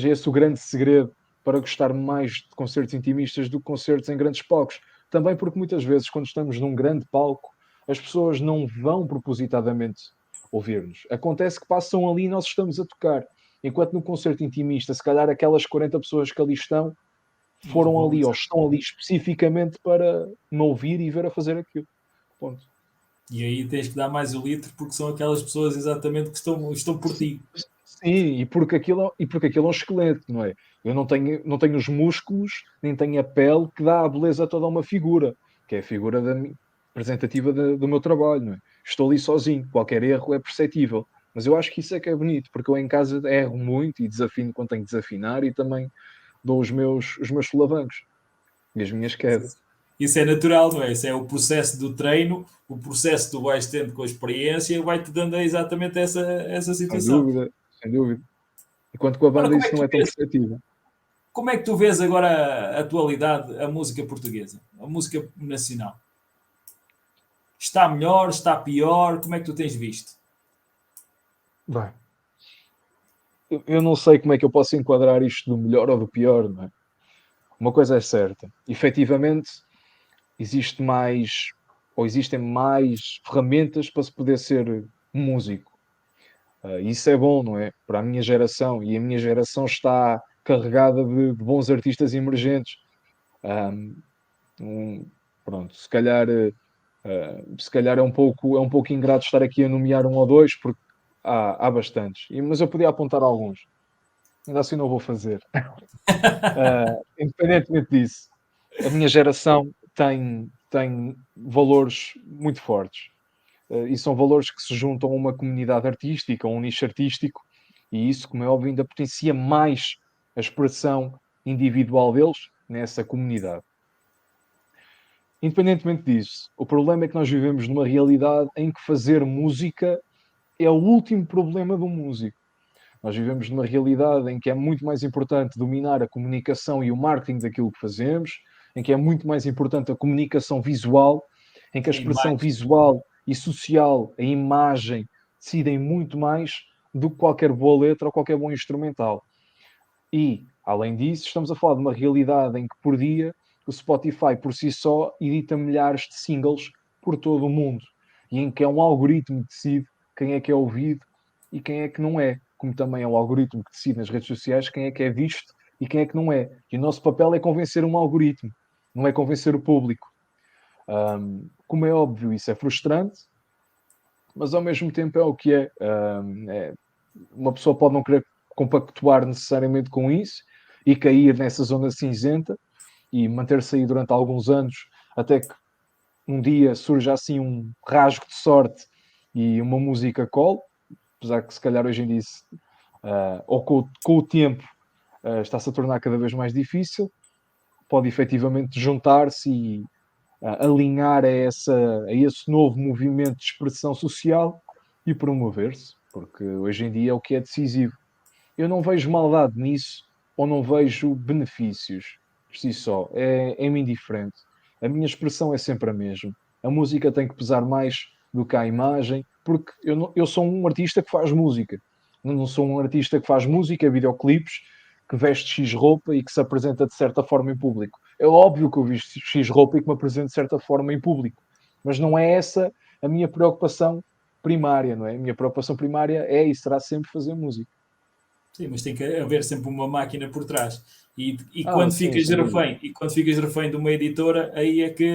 esse o grande segredo para gostar mais de concertos intimistas do que concertos em grandes palcos. Também porque muitas vezes, quando estamos num grande palco, as pessoas não vão propositadamente ouvir-nos. Acontece que passam ali e nós estamos a tocar. Enquanto no concerto intimista, se calhar aquelas 40 pessoas que ali estão Não foram vão, ali ou estão ali especificamente para me ouvir e ver a fazer aquilo. Ponto. e aí tens que dar mais o litro porque são aquelas pessoas exatamente que estão por ti. Sim, e porque aquilo é um esqueleto, não é? Eu não tenho os músculos, nem tenho a pele que dá a beleza a toda uma figura, que é a figura representativa do meu trabalho, não é? Estou ali sozinho, qualquer erro é perceptível. Mas eu acho que isso é que é bonito, porque eu em casa erro muito e desafino quando tenho que desafinar e também dou os meus solavancos e as minhas quedas. Isso é natural, não é? Isso é o processo do treino, o processo que tu vais tendo com a experiência, vai-te dando exatamente essa Sem situação. dúvida, sem dúvida. Enquanto com a Agora, banda isso não é tão perceptível. como é que tu vês agora a atualidade, a música portuguesa, a música nacional? Está melhor, está pior? Como é que tu tens visto? Bem, eu não sei como é que eu posso enquadrar isto do melhor ou do pior, não é? Uma coisa é certa, efetivamente existe mais, ou existem mais ferramentas para se poder ser músico. Isso é bom, não é? Para a minha geração, e a minha geração está carregada de bons artistas emergentes. Um, Pronto, se calhar é um pouco ingrato estar aqui a nomear um ou dois, porque há bastantes. Mas eu podia apontar alguns. Ainda assim não vou fazer. Independentemente disso, a minha geração tem valores muito fortes. E são valores que se juntam a uma comunidade artística, a um nicho artístico, e isso, como é óbvio, ainda potencia mais a expressão individual deles nessa comunidade. Independentemente disso, o problema é que nós vivemos numa realidade em que fazer música é o último problema do músico. Nós vivemos numa realidade em que é muito mais importante dominar a comunicação e o marketing daquilo que fazemos, em que é muito mais importante a comunicação visual, em que a A expressão imagem. visual e social, a imagem, decidem muito mais do que qualquer boa letra ou qualquer bom instrumental. E, além disso, estamos a falar de uma realidade em que por dia o Spotify por si só edita milhares de singles por todo o mundo e em que é um algoritmo que decide quem é que é ouvido e quem é que não é, como também é um algoritmo que decide nas redes sociais quem é que é visto e quem é que não é. E o nosso papel é convencer um algoritmo, não é convencer o público. Como é óbvio, isso é frustrante, mas ao mesmo tempo é o que é. Uma pessoa pode não querer compactuar necessariamente com isso e cair nessa zona cinzenta e manter-se aí durante alguns anos até que um dia surja assim um rasgo de sorte e uma música cole, apesar que se calhar hoje em dia ou com o tempo está-se a tornar cada vez mais difícil, pode efetivamente juntar-se e alinhar a esse novo movimento de expressão social e promover-se, porque hoje em dia é o que é decisivo. Eu não vejo maldade nisso ou não vejo benefícios por si só. É-me indiferente. A minha expressão é sempre a mesma. A música tem que pesar mais do que a imagem, porque eu sou um artista que faz música. Não sou um artista que faz música, videoclipes, que veste X roupa e que se apresenta de certa forma em público. É óbvio que eu visto X roupa e que me apresento de certa forma em público. Mas não é essa a minha preocupação primária, não é? A minha preocupação primária é e será sempre fazer música. Sim, mas tem que haver sempre uma máquina por trás. E Ah, quando sim, ficas sem dúvida. refém, e quando ficas refém de uma editora, aí é que,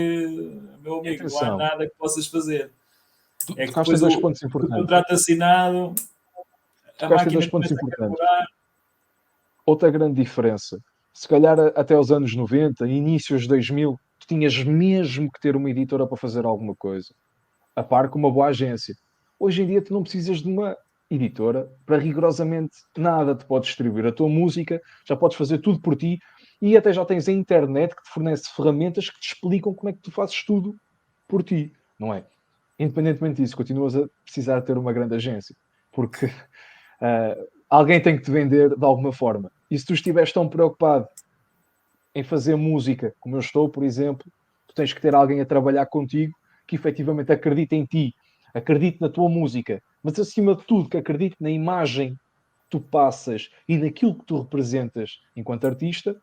meu E amigo, não há atenção, nada que possas fazer. É que tocaste em depois dois pontos o importantes. contrato assinado, a Tocaste em máquina dois pontos começa a importantes. carburar. Outra grande diferença. Se calhar até os anos 90, inícios de 2000, tu tinhas mesmo que ter uma editora para fazer alguma coisa. A par com uma boa agência. Hoje em dia tu não precisas de uma editora para rigorosamente nada. Tu podes distribuir a tua música, já podes fazer tudo por ti e até já tens a internet que te fornece ferramentas que te explicam como é que tu fazes tudo por ti, não é? Independentemente disso, continuas a precisar ter uma grande agência, porque alguém tem que te vender de alguma forma. E se tu estiveres tão preocupado em fazer música, como eu estou, por exemplo, tu tens que ter alguém a trabalhar contigo que efetivamente acredite em ti, acredite na tua música, mas acima de tudo que acredite na imagem que tu passas e naquilo que tu representas enquanto artista,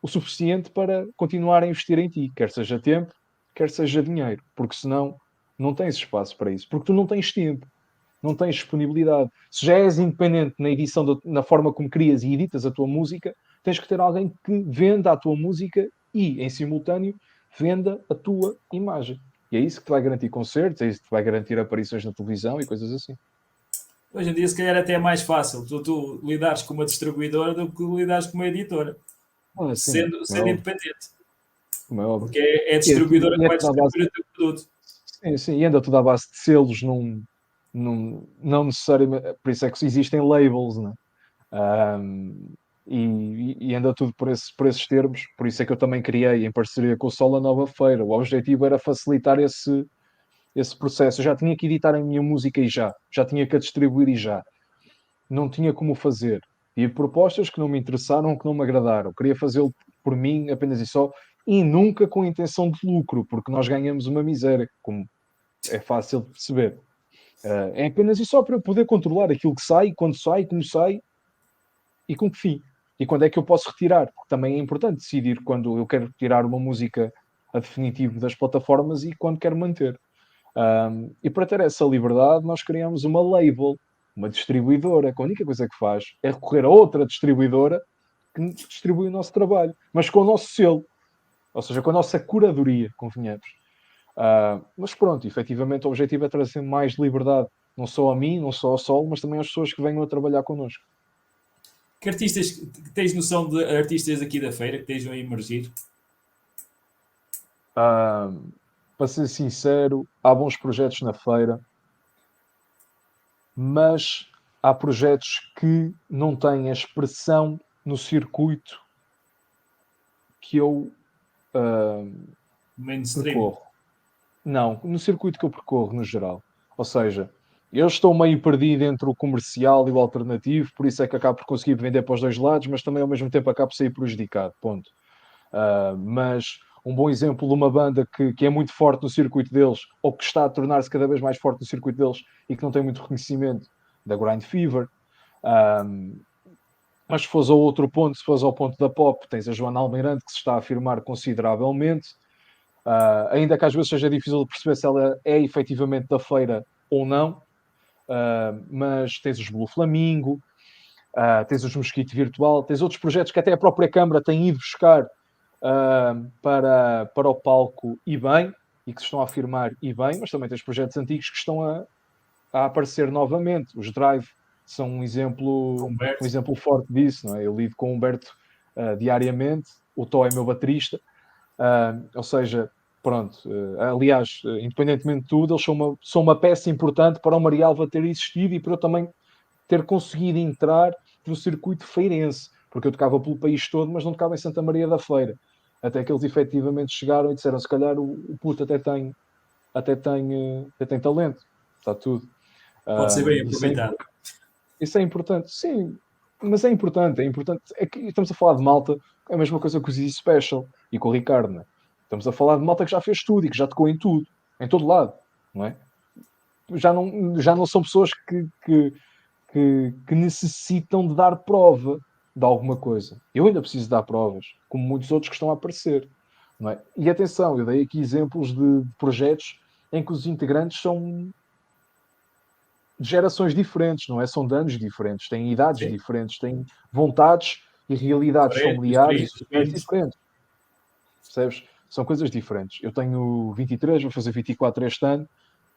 o suficiente para continuar a investir em ti, quer seja tempo, quer seja dinheiro, porque senão não tens espaço para isso, porque tu não tens tempo, não tens disponibilidade. Se já és independente na edição, na forma como crias e editas a tua música, tens que ter alguém que venda a tua música e, em simultâneo, venda a tua imagem. E é isso que te vai garantir concertos, é isso que te vai garantir aparições na televisão e coisas assim. Hoje em dia, se calhar, até é mais fácil tu lidares com uma distribuidora do que lidares com uma editora, Ah, sim, sendo não. independente. como é óbvio. Porque é a distribuidora que vai distribuir o teu produto. Sim, sim, e anda tudo à base de selos, não necessariamente, por isso é que existem labels, né? Um, e anda tudo por esses termos, por isso é que eu também criei, em parceria com o Sol, a Nova Feira. O objetivo era facilitar esse processo. Eu já tinha que editar a minha música e já tinha que a distribuir e já. Não tinha como fazer. Tive propostas que não me interessaram, que não me agradaram. Queria fazê-lo por mim, apenas e só, e nunca com intenção de lucro, porque nós ganhamos uma miséria, como é fácil de perceber. É apenas e só para eu poder controlar aquilo que sai, quando sai, como sai e com que fim. E quando é que eu posso retirar? Porque também é importante decidir quando eu quero retirar uma música a definitivo das plataformas e quando quero manter. E para ter essa liberdade, nós criamos uma label, uma distribuidora, que a única coisa que faz é recorrer a outra distribuidora que distribui o nosso trabalho, mas com o nosso selo, ou seja, com a nossa curadoria, convenhamos. Mas pronto, efetivamente o objetivo é trazer mais liberdade, não só a mim, não só ao Sol, mas também às pessoas que venham a trabalhar connosco. Que artistas, tens noção de artistas aqui da feira que estejam a emergir? Para ser sincero, há bons projetos na feira, mas há projetos que não têm a expressão no circuito que eu Mainstream. percorro. Não, no circuito que eu percorro, no geral. Ou seja, eu estou meio perdido entre o comercial e o alternativo, por isso é que acabo por conseguir vender para os dois lados, mas também ao mesmo tempo acabo por sair prejudicado. Ponto. Mas um bom exemplo de uma banda que é muito forte no circuito deles, ou que está a tornar-se cada vez mais forte no circuito deles e que não tem muito reconhecimento, da Grind Fever. Mas se fores ao outro ponto, se fores ao ponto da pop, tens a Joana Almeirante, que se está a afirmar consideravelmente. Ainda que às vezes seja difícil de perceber se ela é efetivamente da feira ou não. Mas tens os Blue Flamingo, tens os Mosquito Virtual, tens outros projetos que até a própria Câmara tem ido buscar para o palco e bem, e que se estão a afirmar e bem, mas também tens projetos antigos que estão a aparecer novamente. Os Drive são um Humberto. exemplo forte disso, não é? Eu lido com o Humberto diariamente, o Tó é meu baterista, ou seja, pronto, aliás, independentemente de tudo, eles são uma peça importante para o Marialva ter existido e para eu também ter conseguido entrar no circuito feirense, porque eu tocava pelo país todo, mas não tocava em Santa Maria da Feira. Até que eles efetivamente chegaram e disseram: se calhar o puto até tem talento, está tudo. Pode ser bem Isso é, aproveitado. isso é importante, sim, mas é importante, é importante. É que estamos a falar de malta, é a mesma coisa que o Zizi Special e com o Ricardo, não é? Estamos a falar de malta que já fez tudo e que já tocou em tudo, em todo lado, não é? Já não são pessoas que necessitam de dar prova de alguma coisa. Eu ainda preciso dar provas, como muitos outros que estão a aparecer. Não é? E atenção, eu dei aqui exemplos de projetos em que os integrantes são de gerações diferentes, não é? São de anos diferentes, têm idades Sim. diferentes, têm vontades e realidades Os familiares e primos, os sociais primos. diferentes. Percebes? São coisas diferentes. Eu tenho 23, vou fazer 24 este ano,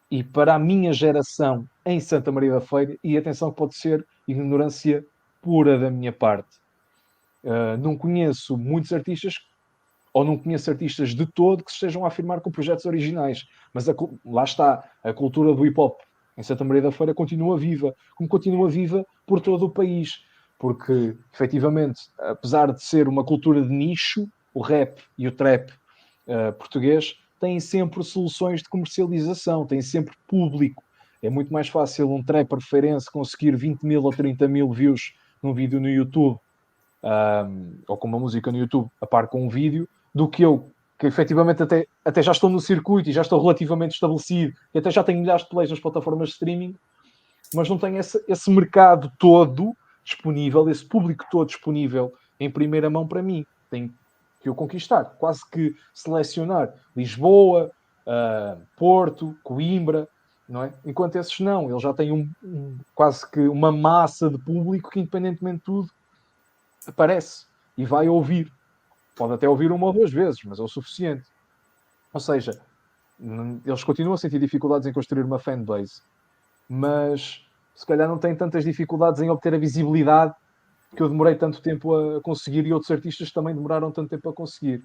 e para a minha geração em Santa Maria da Feira, e atenção que pode ser ignorância pura da minha parte, não conheço muitos artistas, ou não conheço artistas de todo que se estejam a afirmar com projetos originais, mas lá está, a cultura do hip-hop em Santa Maria da Feira continua viva, como continua viva por todo o país, porque efetivamente, apesar de ser uma cultura de nicho, o rap e o trap português têm sempre soluções de comercialização, têm sempre público. É muito mais fácil um trapper feirense conseguir 20 mil ou 30 mil views num vídeo no YouTube, ou com uma música no YouTube, a par com um vídeo, do que eu, que efetivamente até já estou no circuito e já estou relativamente estabelecido, e até já tenho milhares de plays nas plataformas de streaming, mas não tenho esse mercado todo disponível, esse público todo disponível em primeira mão para mim. Tenho que o conquistar, quase que selecionar Lisboa, Porto, Coimbra, não é? Enquanto esses não, eles já têm quase que uma massa de público que, independentemente de tudo, aparece e vai ouvir. Pode até ouvir uma ou duas vezes, mas é o suficiente. Ou seja, eles continuam a sentir dificuldades em construir uma fanbase, mas se calhar não têm tantas dificuldades em obter a visibilidade que eu demorei tanto tempo a conseguir e outros artistas também demoraram tanto tempo a conseguir.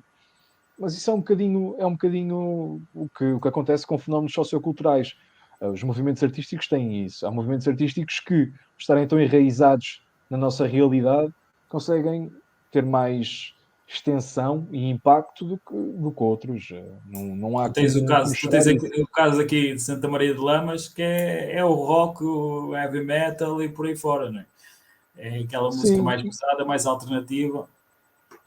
Mas isso é um bocadinho o que acontece com fenómenos socioculturais. Os movimentos artísticos têm isso. Há movimentos artísticos que, por estarem tão enraizados na nossa realidade, conseguem ter mais extensão e impacto do que outros. Não há como Tu tens chorar isso. o caso aqui de Santa Maria de Lamas, que é o rock, o heavy metal e por aí fora, não é? É aquela música Sim, mais pesada, mais alternativa.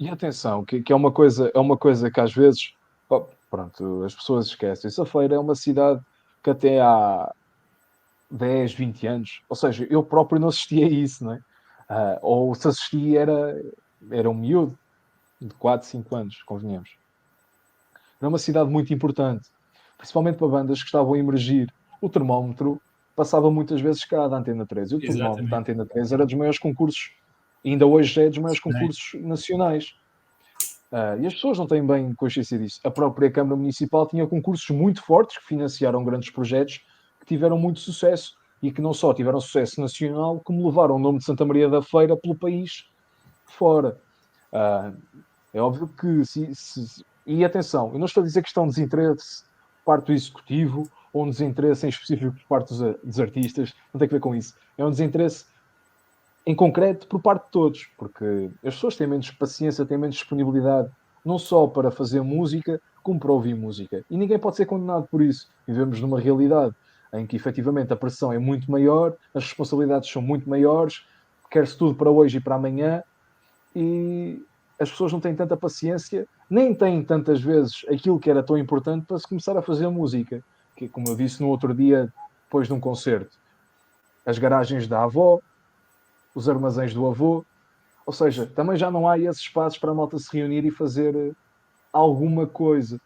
e atenção, que é uma coisa que às vezes, pronto, as pessoas esquecem. Safeira é uma cidade que até há 10, 20 anos, ou seja, eu próprio não assistia a isso, não é? Ou se assistia era um miúdo de 4, 5 anos, convenhamos. Era uma cidade muito importante, principalmente para bandas que estavam a emergir. O termómetro passava muitas vezes cá da Antena 3. E o termómetro da Exatamente. Antena 3 era dos maiores concursos, ainda hoje é dos maiores concursos nacionais. E as pessoas não têm bem consciência disso. A própria Câmara Municipal tinha concursos muito fortes que financiaram grandes projetos que tiveram muito sucesso e que não só tiveram sucesso nacional, como levaram o nome de Santa Maria da Feira pelo país fora. Ah, é óbvio que e atenção, eu não estou a dizer que isto é um desinteresse por parte do executivo ou um desinteresse em específico por parte dos artistas, não tem a ver com isso. É um desinteresse em concreto por parte de todos, porque as pessoas têm menos paciência, têm menos disponibilidade, não só para fazer música, como para ouvir música. E ninguém pode ser condenado por isso. Vivemos numa realidade em que efetivamente a pressão é muito maior, as responsabilidades são muito maiores, quer-se tudo para hoje e para amanhã, e as pessoas não têm tanta paciência, nem têm tantas vezes aquilo que era tão importante para se começar a fazer música. Que, como eu disse no outro dia, depois de um concerto, as garagens da avó, os armazéns do avô, ou seja, também já não há esses espaços para a malta se reunir e fazer alguma coisa.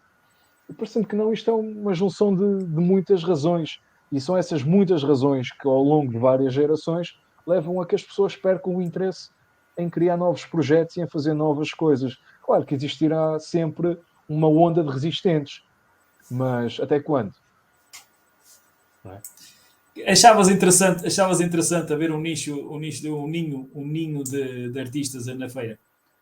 E parecendo que não, isto é uma junção de muitas razões. E são essas muitas razões que, ao longo de várias gerações, levam a que as pessoas percam o interesse em criar novos projetos e em fazer novas coisas. Claro que existirá sempre uma onda de resistentes, mas até quando? Não é? Achavas interessante haver um ninho de artistas na feira?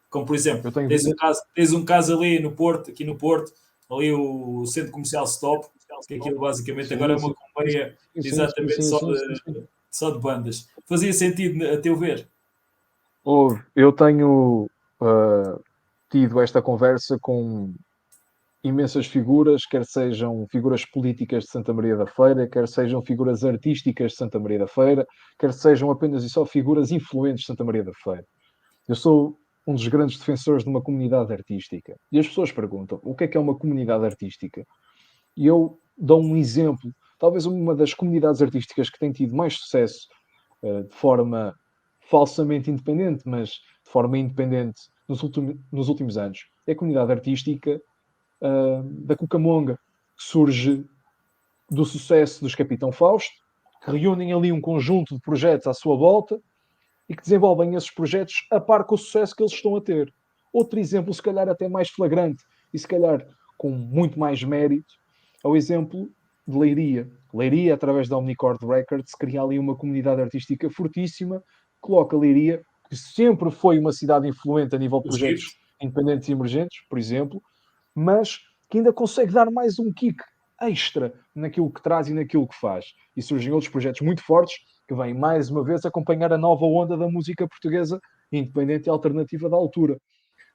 Como por exemplo, Eu tenho vida. tens um caso ali no Porto, aqui no Porto, ali o Centro Comercial Stop, que aquilo basicamente agora é Sim, uma sim, companhia sim, sim, exatamente sim, sim, sim, sim. só de bandas. Fazia sentido a teu ver? Eu tenho tido esta conversa com imensas figuras, quer sejam figuras políticas de Santa Maria da Feira, quer sejam figuras artísticas de Santa Maria da Feira, quer sejam apenas e só figuras influentes de Santa Maria da Feira. Eu sou um dos grandes defensores de uma comunidade artística. E as pessoas perguntam: o que é uma comunidade artística? E eu dou um exemplo. Talvez uma das comunidades artísticas que tem tido mais sucesso de forma falsamente independente, mas de forma independente nos últimos anos, é a comunidade artística da Cucamonga, que surge do sucesso dos Capitão Fausto, que reúnem ali um conjunto de projetos à sua volta e que desenvolvem esses projetos a par com o sucesso que eles estão a ter. Outro exemplo, se calhar até mais flagrante e se calhar com muito mais mérito, é o exemplo de Leiria. Leiria, através da Omnicord Records, cria ali uma comunidade artística fortíssima, coloca Leiria, que sempre foi uma cidade influente a nível de Os projetos GIFs? independentes e emergentes, por exemplo, mas que ainda consegue dar mais um kick extra naquilo que traz e naquilo que faz. E surgem outros projetos muito fortes que vêm mais uma vez acompanhar a nova onda da música portuguesa independente e alternativa da altura.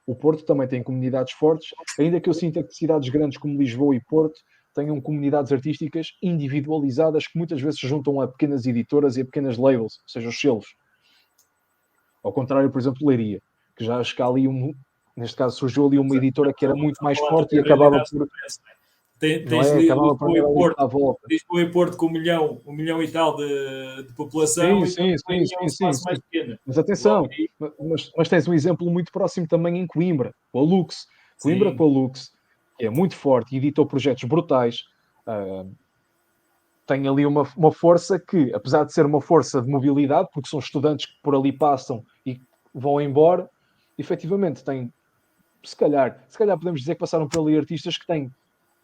O Porto também tem comunidades fortes, ainda que eu sinta que cidades grandes como Lisboa e Porto tenham comunidades artísticas individualizadas que muitas vezes se juntam a pequenas editoras e a pequenas labels, ou seja, os selos. Ao contrário, por exemplo, de Leiria, que já acho que há ali neste caso surgiu ali uma editora que era muito A mais falar forte e também acabava realidades por, diferentes, não é? não Tens é? Acabava por andar ali à volta. Lisboa e Porto com um milhão e tal de Sim, população e sim, sim, também é um sim, sim, espaço sim. mais pequeno. Mas Logo atenção, aí, mas tens um exemplo muito próximo também em Coimbra, o Alux. Coimbra com sim, a Lux, que é muito forte e editou projetos brutais. Uh, Tem ali uma força que, apesar de ser uma força de mobilidade, porque são estudantes que por ali passam e vão embora, efetivamente tem, se calhar podemos dizer que passaram por ali artistas que têm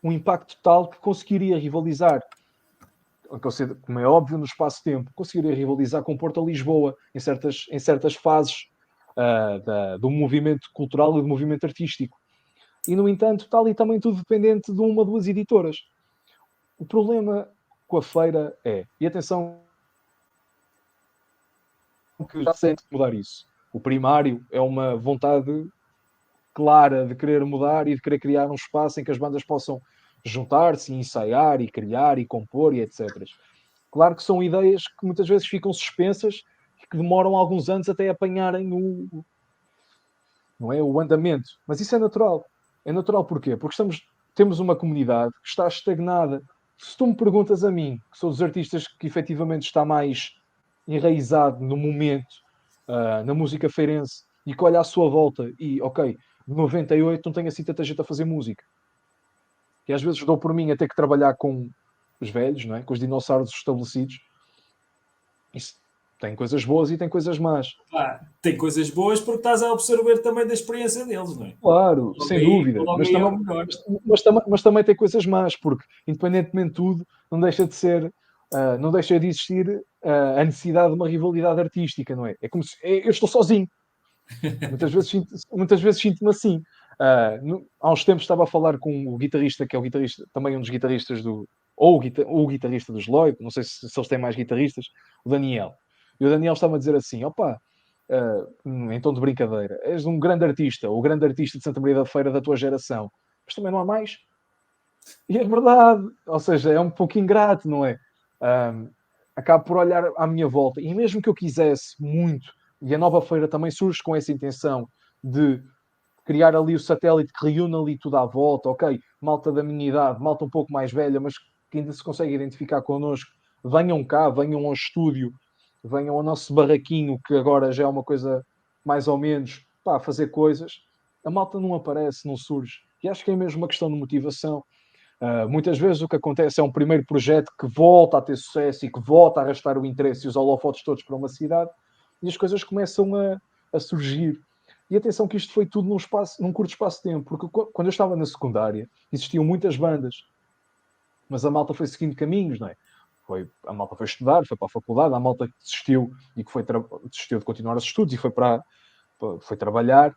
um impacto tal que conseguiria rivalizar, como é óbvio, no espaço-tempo, conseguiria rivalizar com Porto ou Lisboa em certas fases do movimento cultural e do movimento artístico. E, no entanto, está ali também tudo dependente de uma ou duas editoras. O problema com a feira é, e atenção, que já sente mudar isso. O primário é uma vontade clara de querer mudar e de querer criar um espaço em que as bandas possam juntar-se, ensaiar e criar e compor e etc. Claro que são ideias que muitas vezes ficam suspensas e que demoram alguns anos até apanharem não é, o andamento. Mas isso é natural. É natural porquê? Porque temos uma comunidade que está estagnada. Se tu me perguntas a mim, que sou dos artistas que efetivamente está mais enraizado no momento, na música feirense, e que olha à sua volta e, ok, de 98 não tenho assim tanta gente a fazer música. E às vezes dou por mim a ter que trabalhar com os velhos, não é? Com os dinossauros estabelecidos. Isso tem coisas boas e tem coisas más. Pá, tem coisas boas porque estás a absorver também da experiência deles, não é? Claro, sem dúvida. Logo Mas aí é também, o melhor. mas também tem coisas más, porque, independentemente de tudo, não deixa de ser, não deixa de existir a necessidade de uma rivalidade artística, não é? É como se eu estou sozinho. Muitas vezes sinto-me assim. Há uns tempos estava a falar com o guitarrista, que é o guitarrista, também um dos guitarristas o guitarrista dos Lloyd, não sei se eles têm mais guitarristas, o Daniel. E o Daniel estava a dizer assim: opa, em tom de brincadeira, és um grande artista, o grande artista de Santa Maria da Feira da tua geração, mas também não há mais. E é verdade, ou seja, é um pouco ingrato, não é? Um, Acabo por olhar à minha volta, e mesmo que eu quisesse muito, e a nova feira também surge com essa intenção de criar ali o satélite que reúne ali tudo à volta, ok, malta da minha idade, malta um pouco mais velha, mas que ainda se consegue identificar connosco, venham cá, venham ao estúdio, venham ao nosso barraquinho, que agora já é uma coisa mais ou menos, pá, fazer coisas. A malta não aparece, não surge. E acho que é mesmo uma questão de motivação. Muitas vezes o que acontece é um primeiro projeto que volta a ter sucesso e que volta a arrastar o interesse e os holofotes todos para uma cidade, e as coisas começam a surgir. E atenção que isto foi tudo num curto espaço de tempo, porque quando eu estava na secundária existiam muitas bandas, mas a malta foi seguindo caminhos, não é? A malta foi estudar, foi para a faculdade, a malta que desistiu e que desistiu de continuar os estudos e foi trabalhar,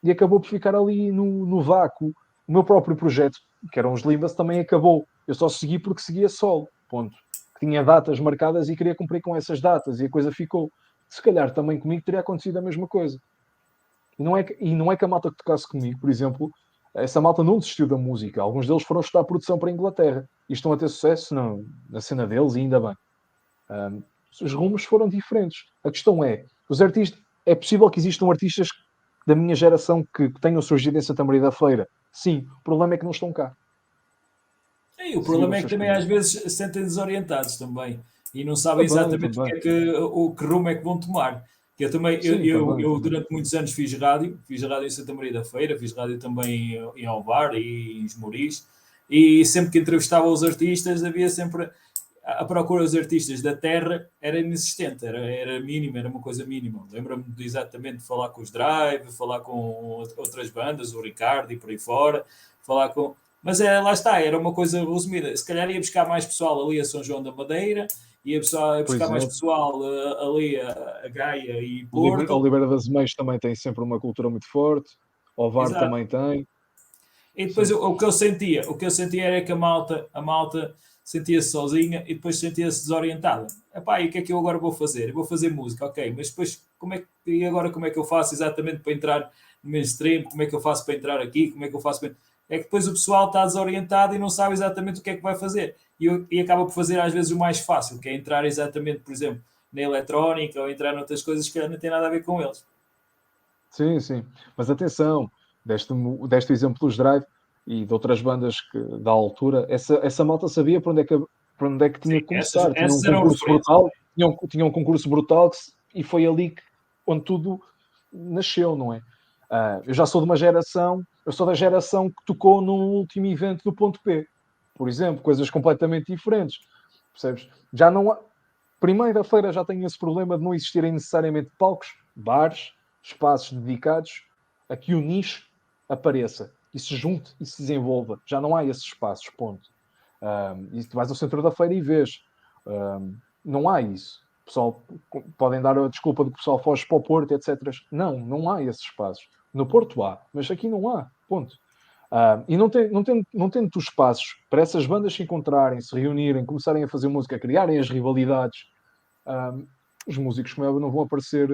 e acabou por ficar ali no vácuo. O meu próprio projeto, que eram os Limbas, também acabou. Eu só segui porque seguia solo, ponto. Tinha datas marcadas e queria cumprir com essas datas, e a coisa ficou. Se calhar também comigo teria acontecido a mesma coisa. E não é que a malta que tocasse comigo, por exemplo, essa malta não desistiu da música. Alguns deles foram estudar produção para a Inglaterra e estão a ter sucesso na cena deles, e ainda bem. Os rumos foram diferentes. A questão é, os artistas, é possível que existam artistas da minha geração que tenham surgido em Santa Maria da Feira. Sim, o problema é que não estão cá. E o Seguiram problema os é que seus também às caminhos. vezes se sentem desorientados também e não sabem Também, exatamente também. o que rumo é que vão tomar. Que eu também, Sim, também, eu também. durante muitos anos fiz rádio em Santa Maria da Feira, fiz rádio também em Alvar e em Esmoriz, e sempre que entrevistava os artistas havia sempre a procura dos artistas da terra era inexistente, era mínima, era uma coisa mínima. Lembro-me de exatamente falar com os Drive, falar com outras bandas, o Ricardo e por aí fora, falar com. Mas lá está, era uma coisa resumida. Se calhar ia buscar mais pessoal ali a São João da Madeira, ia Por buscar mais exemplo, pessoal ali a Gaia e Porto. Oliveira das Meias também tem sempre uma cultura muito forte. Ovar Exato. também tem. E depois Sim. o que eu sentia era que a malta sentia-se sozinha e depois sentia-se desorientada. Epá, e o que é que eu agora vou fazer? Eu vou fazer música, ok, mas depois e agora como é que eu faço exatamente para entrar no mainstream? Como é que eu faço para entrar aqui? Como é que eu faço para... É que depois o pessoal está desorientado e não sabe exatamente o que é que vai fazer. E acaba por fazer às vezes o mais fácil, que é entrar exatamente, por exemplo, na eletrónica ou entrar noutras coisas que não têm nada a ver com eles. Sim, sim. Mas atenção, deste o exemplo dos Drive e de outras bandas da altura, essa malta sabia para onde é que Sim, tinha que começar. Tinha um essas eram concurso referências. brutal, tinha um concurso brutal e foi ali onde tudo nasceu, não é? Eu já sou de uma geração, eu sou da geração que tocou no último evento do Ponto P, por exemplo, coisas completamente diferentes, percebes? Já não há, primeira-feira já tenho esse problema de não existirem necessariamente palcos, bares, espaços dedicados a que o nicho apareça e se junte e se desenvolva. Já não há esses espaços, ponto. E tu vais ao centro da feira e vês. Não há isso. O pessoal, podem dar a desculpa de que o pessoal foge para o Porto, etc. Não há esses espaços. No Porto há, mas aqui não há. Ponto. E não tendo espaços para essas bandas se encontrarem, se reunirem, começarem a fazer música, criarem as rivalidades, os músicos, como é óbvio, não vão aparecer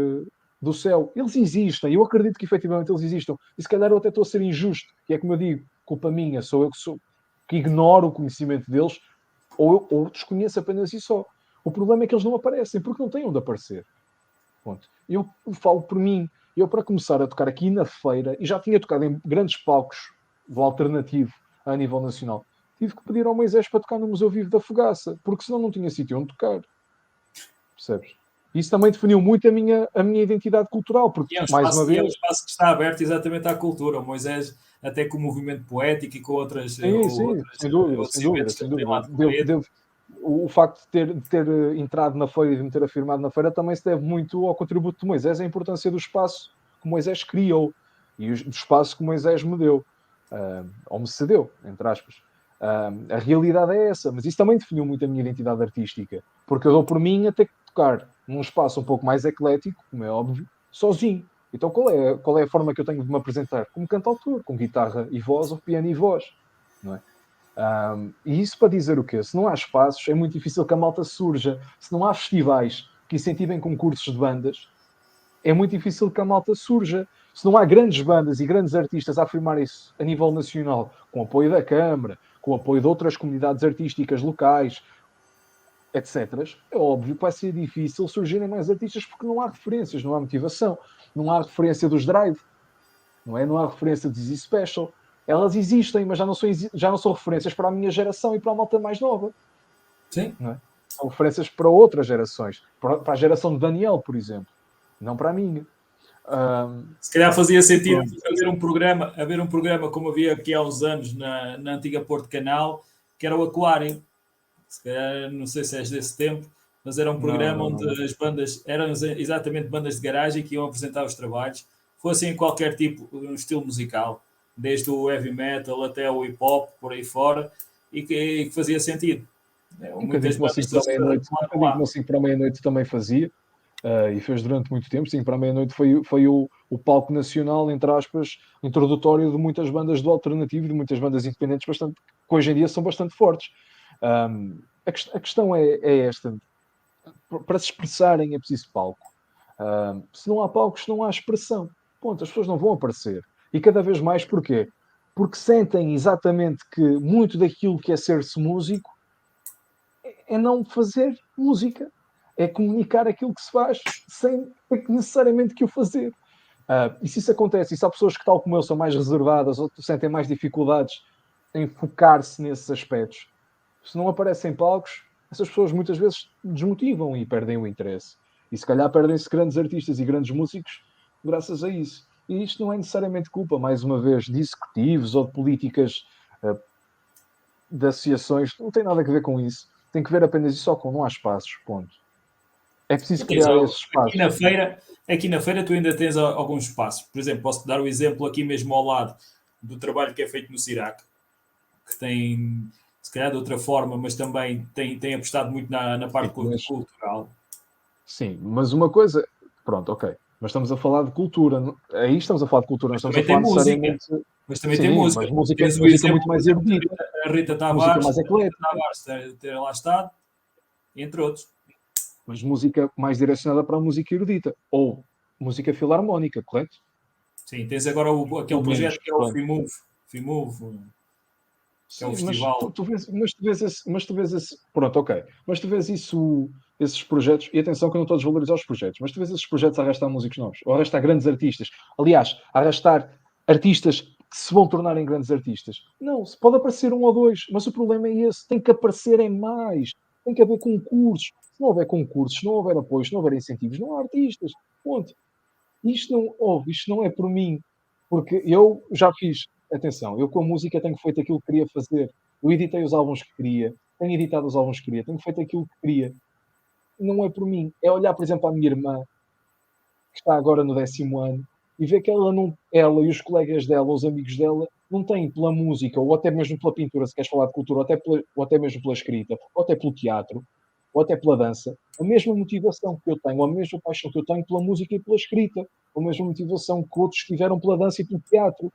do céu. Eles existem, eu acredito que efetivamente eles existam. E se calhar eu até estou a ser injusto, que é como eu digo, culpa minha, sou eu que ignoro o conhecimento deles, ou desconheço apenas isso só. O problema é que eles não aparecem, porque não têm onde aparecer. Ponto. Eu falo por mim. Eu, para começar a tocar aqui na feira, e já tinha tocado em grandes palcos do alternativo a nível nacional, tive que pedir ao Moisés para tocar no Museu Vivo da Fogaça, porque senão não tinha sítio onde tocar. Percebes? Isso também definiu muito a minha identidade cultural, porque, E é um mais uma espaço, vez... que está aberto exatamente à cultura. O Moisés, até com o movimento poético e com Sim, sem dúvida, sem outros dúvida, eventos que sem ele tem lá dúvida. decorrido. O facto de ter entrado na feira e de me ter afirmado na feira também se deve muito ao contributo de Moisés, a importância do espaço que Moisés criou e do espaço que Moisés me deu, ou me cedeu, entre aspas. A realidade é essa, mas isso também definiu muito a minha identidade artística, porque eu dou por mim a ter que tocar num espaço um pouco mais eclético, como é óbvio, sozinho. Então qual é a forma que eu tenho de me apresentar? Como cantautor, com guitarra e voz, ou piano e voz, não é? E isso para dizer o quê? Se não há espaços, é muito difícil que a malta surja. Se não há festivais que incentivem concursos de bandas, é muito difícil que a malta surja. Se não há grandes bandas e grandes artistas a afirmar isso a nível nacional, com apoio da Câmara, com apoio de outras comunidades artísticas locais, etc., é óbvio que vai ser difícil surgirem mais artistas porque não há referências, não há motivação, não há referência dos Drive, não é? Não há referência de Easy Special. Elas existem, mas já não são referências para a minha geração e para a malta mais nova. Sim. Não é? São referências para outras gerações. Para a geração de Daniel, por exemplo. Não para a minha. Se calhar fazia sentido Pronto. haver um programa como havia aqui há uns anos na antiga Porto Canal, que era o Aquário. Se calhar, não sei se és desse tempo, mas era um Não, programa não, onde não. as bandas eram exatamente bandas de garagem que iam apresentar os trabalhos, fossem em qualquer tipo, um estilo musical, desde o heavy metal até o hip hop, por aí fora, e que fazia sentido. Um bocadinho Muitas como o bandas 5 para a se meia-noite. Um articularam bocadinho como lá. o 5 para a meia-noite também fazia. E fez durante muito tempo. 5 para a meia-noite foi o palco nacional, entre aspas, introdutório de muitas bandas do alternativo, de muitas bandas independentes que hoje em dia são bastante fortes. A questão é esta. Para se expressarem é preciso palco. Se não há palcos, não há expressão. Ponto, as pessoas não vão aparecer. E cada vez mais porquê? Porque sentem exatamente que muito daquilo que é ser-se músico é não fazer música. É comunicar aquilo que se faz sem ter que necessariamente que o fazer. E se isso acontece, e se há pessoas que, tal como eu, são mais reservadas ou sentem mais dificuldades em focar-se nesses aspectos, se não aparecem palcos, essas pessoas muitas vezes desmotivam e perdem o interesse. E se calhar perdem-se grandes artistas e grandes músicos graças a isso. E isto não é necessariamente culpa, mais uma vez, de executivos ou de políticas uh, de associações, não tem nada a ver com isso. Tem que ver apenas e só com não há espaços, ponto. É E preciso tens criar esses espaços. aqui na feira tu ainda tens alguns espaços. Por exemplo, posso dar o exemplo aqui mesmo ao lado do trabalho que é feito no Cirac, que tem, se calhar de outra forma, mas também tem apostado muito na Sim, parte mas, cultural. sim, mas uma coisa, pronto, ok. Mas estamos a falar de cultura. Aí estamos a falar de cultura, não Mas estamos a também tem falar música. necessariamente. Mas também tem Sim, música. mas música, Tens o música exemplo, muito por mais exemplo, erudita, da Rita música Tavares, mais eclética, ter lá estado, entre outros. mas música mais direcionada para a música erudita. Ou música filarmónica, correto? Sim, tens agora aquele Pelo menos, projeto que é o pronto. FIMOVE, que é o Sim, mas festival. tu vês esse. Pronto, ok. Mas tu vês isso, esses projetos, e atenção que eu não estou a desvalorizar os projetos, mas tu vês esses projetos a arrastar músicos novos, ou a arrastar grandes artistas. Aliás, a arrastar artistas que se vão tornar em grandes artistas. Não, se pode aparecer um ou dois, mas o problema é esse, tem que aparecerem mais, tem que haver concursos. Se não houver concursos, se não houver apoio, se não houver incentivos, não há artistas. Ponto. Isto não é por mim, porque eu já fiz, atenção, eu com a música tenho feito aquilo que queria fazer. Eu editei os álbuns que queria, tenho editado os álbuns que queria, tenho feito aquilo que queria. Não é por mim. É olhar, por exemplo, à minha irmã, que está agora no 10º ano, e ver que ela e os colegas dela, os amigos dela, não têm pela música, ou até mesmo pela pintura, se queres falar de cultura, ou até mesmo pela escrita, ou até pelo teatro, ou até pela dança, a mesma motivação que eu tenho, a mesma paixão que eu tenho pela música e pela escrita, a mesma motivação que outros tiveram pela dança e pelo teatro.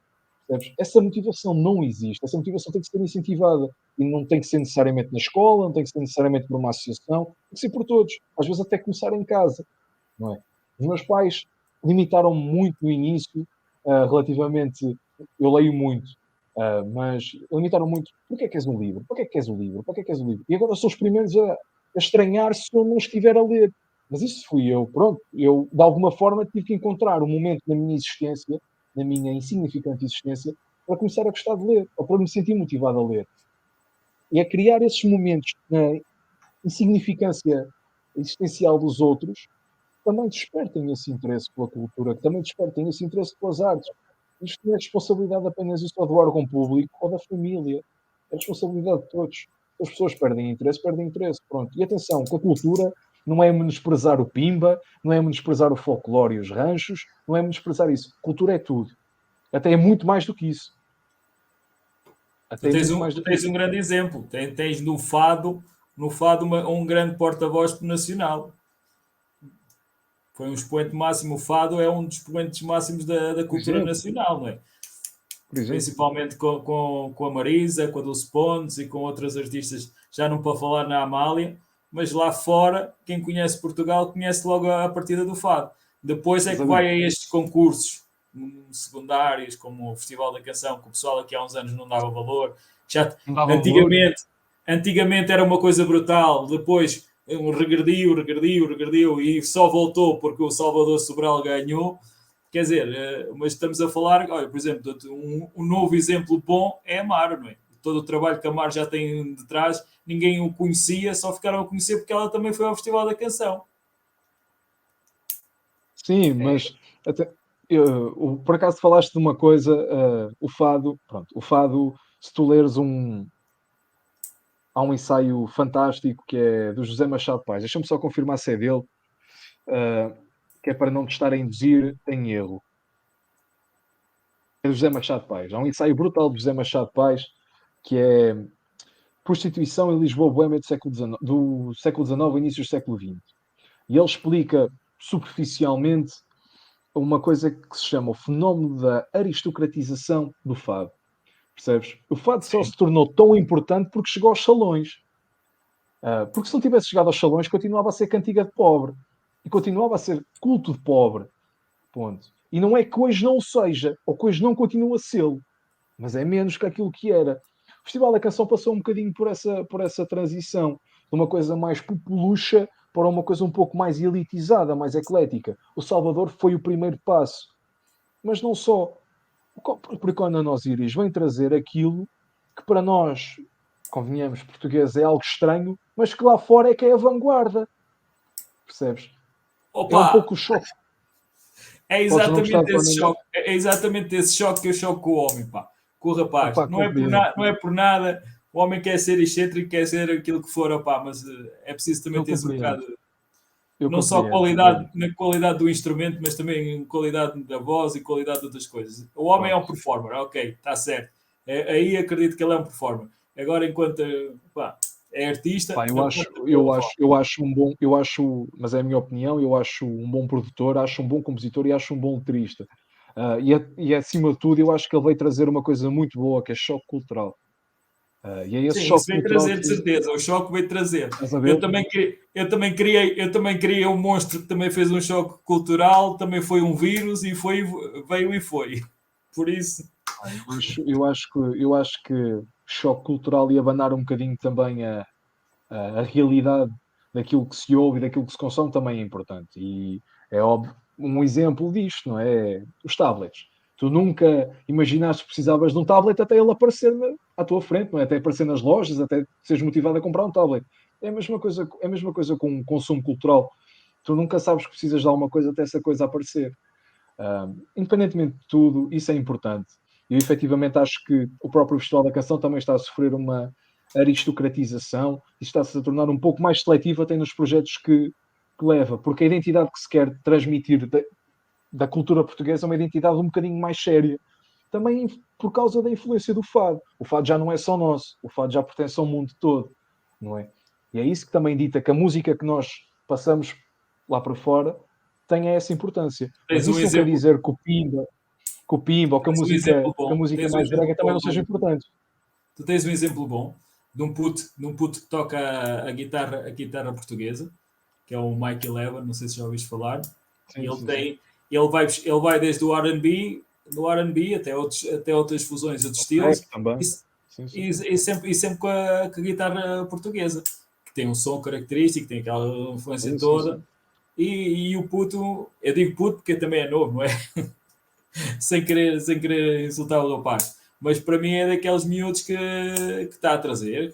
Percebes? Essa motivação não existe, essa motivação tem que ser incentivada e não tem que ser necessariamente na escola, não tem que ser necessariamente por uma associação, tem que ser por todos, às vezes até começar em casa, não é? Os meus pais limitaram-me muito no início, relativamente, eu leio muito, mas limitaram muito, porquê é que és um livro? Porquê é que és um livro? Porquê é que és um livro? E agora sou os primeiros a estranhar se eu não estiver a ler. Mas isso fui eu, pronto, eu de alguma forma tive que encontrar um momento na minha existência, na minha insignificante existência, para começar a gostar de ler, ou para me sentir motivado a ler. E a criar esses momentos na insignificância existencial dos outros, também despertem esse interesse pela cultura, que também despertem esse interesse pelas artes. Isto não é responsabilidade apenas só do órgão público ou da família, é responsabilidade de todos. As pessoas perdem interesse, pronto. E atenção, com a cultura não é menosprezar o pimba, não é menosprezar o folclore e os ranchos, não é menosprezar isso. Cultura é tudo. Até é muito mais do que isso. Tu Até é tens muito um, mais tu do que tens isso. um grande exemplo. Tens no fado um grande porta-voz nacional. Foi um expoente máximo. O fado é um dos expoentes máximos da Por cultura exemplo, nacional, não é? por exemplo. Principalmente com a Marisa, com a Dulce Pontes e com outras artistas, já não para falar na Amália, mas lá fora, quem conhece Portugal conhece logo a partida do fado. Depois é Estás a que ver? vai a estes concursos secundários, como o Festival da Canção, que o pessoal aqui há uns anos não dava valor. Já, Não dava valor. antigamente era uma coisa brutal, depois regrediu e só voltou porque o Salvador Sobral ganhou. Quer dizer, mas estamos a falar, olha, por exemplo, um novo exemplo bom é a Mar, não é? Todo o trabalho que a Mar já tem de trás, ninguém o conhecia, só ficaram a conhecer porque ela também foi ao Festival da Canção. Sim, É, mas até, por acaso falaste de uma coisa, o fado, pronto, o fado, se tu leres há um ensaio fantástico que é do José Machado Paz, deixa-me só confirmar se é dele, uh, que é para não te estar a induzir em erro. É do José Machado Paz. Há um ensaio brutal do José Machado Paz que é Prostituição em Lisboa Boêmia do século XIX, início do século XX. E ele explica superficialmente uma coisa que se chama o fenómeno da aristocratização do fado. Percebes? O fado só sim. se tornou tão importante porque chegou aos salões. Porque se não tivesse chegado aos salões, continuava a ser cantiga de pobre. E continuava a ser culto de pobre. Ponto. E não é que hoje não o seja, ou que hoje não continua a ser, mas é menos que aquilo que era. O Festival da Canção passou um bocadinho por essa transição, de uma coisa mais populucha para uma coisa um pouco mais elitizada, mais eclética. O Salvador foi o primeiro passo. Mas não só. Porque quando a nós Iris vem trazer aquilo que para nós, convenhamos, português é algo estranho, mas que lá fora é que é a vanguarda. Percebes? É um Opa, pouco o choque. é Podes não gostar exatamente de esse Fernando. choque. É exatamente esse choque que eu choco com o homem, pá. Com o rapaz. Opá, Não é por, compreendo. não é por nada. O homem quer ser excêntrico, quer ser aquilo que for, opá, mas é preciso também Eu ter um compreendo. bocado Eu não só compreendo, compreendo. qualidade na qualidade do instrumento, mas também qualidade da voz e qualidade de outras coisas. O homem é um Pronto. performer, ok, está certo. Aí acredito que ele é um performer. Agora, enquanto pá, é artista, Pá, eu não acho, conta com eu ele, acho, eu acho um bom, eu acho, mas é a minha opinião, eu acho um bom produtor, acho um bom compositor e acho um bom letrista. E acima de tudo, eu acho que ele veio trazer uma coisa muito boa, que é choque cultural. E é esse sim, isso choque veio cultural trazer, de que certeza. O choque veio trazer. estás a Eu ver? também, criei um monstro que também fez um choque cultural, também foi um vírus e veio e foi. Por isso, Eu acho que choque cultural e abanar um bocadinho também a realidade daquilo que se ouve e daquilo que se consome também é importante. E é óbvio, um exemplo disto, não é? Os tablets. Tu nunca imaginaste que precisavas de um tablet até ele aparecer à tua frente, não é? Até aparecer nas lojas, até seres motivado a comprar um tablet. É a mesma coisa com o consumo cultural. Tu nunca sabes que precisas de alguma coisa até essa coisa aparecer. Independentemente de tudo, isso é importante. Eu efetivamente acho que o próprio Festival da Canção também está a sofrer uma aristocratização e está-se a tornar um pouco mais seletivo até nos projetos que leva, porque a identidade que se quer transmitir da cultura portuguesa é uma identidade um bocadinho mais séria. Também por causa da influência do fado. O fado já não é só nosso, o fado já pertence ao mundo todo, não é? E é isso que também dita que a música que nós passamos lá para fora tenha essa importância. Mas tens um isso não quer exemplo. dizer que o Pimba, que o Pimba ou que Tens um exemplo a bom. música Tens um mais exemplo brega também bom. não seja importante. Tu tens um exemplo bom de um puto que toca a guitarra portuguesa, que é o Mike Eleven, não sei se já ouviste falar. E Sim, sim, sim. ele vai desde o R&B, do R&B até outras fusões, outros Rap estilos, também. e, Sim, sim. e sempre com a guitarra portuguesa, que tem um som característico, tem aquela influência Sim, sim, toda. sim. E o puto, eu digo puto porque também é novo, não é? sem querer insultar o rapaz. Mas para mim é daqueles miúdos que está a trazer,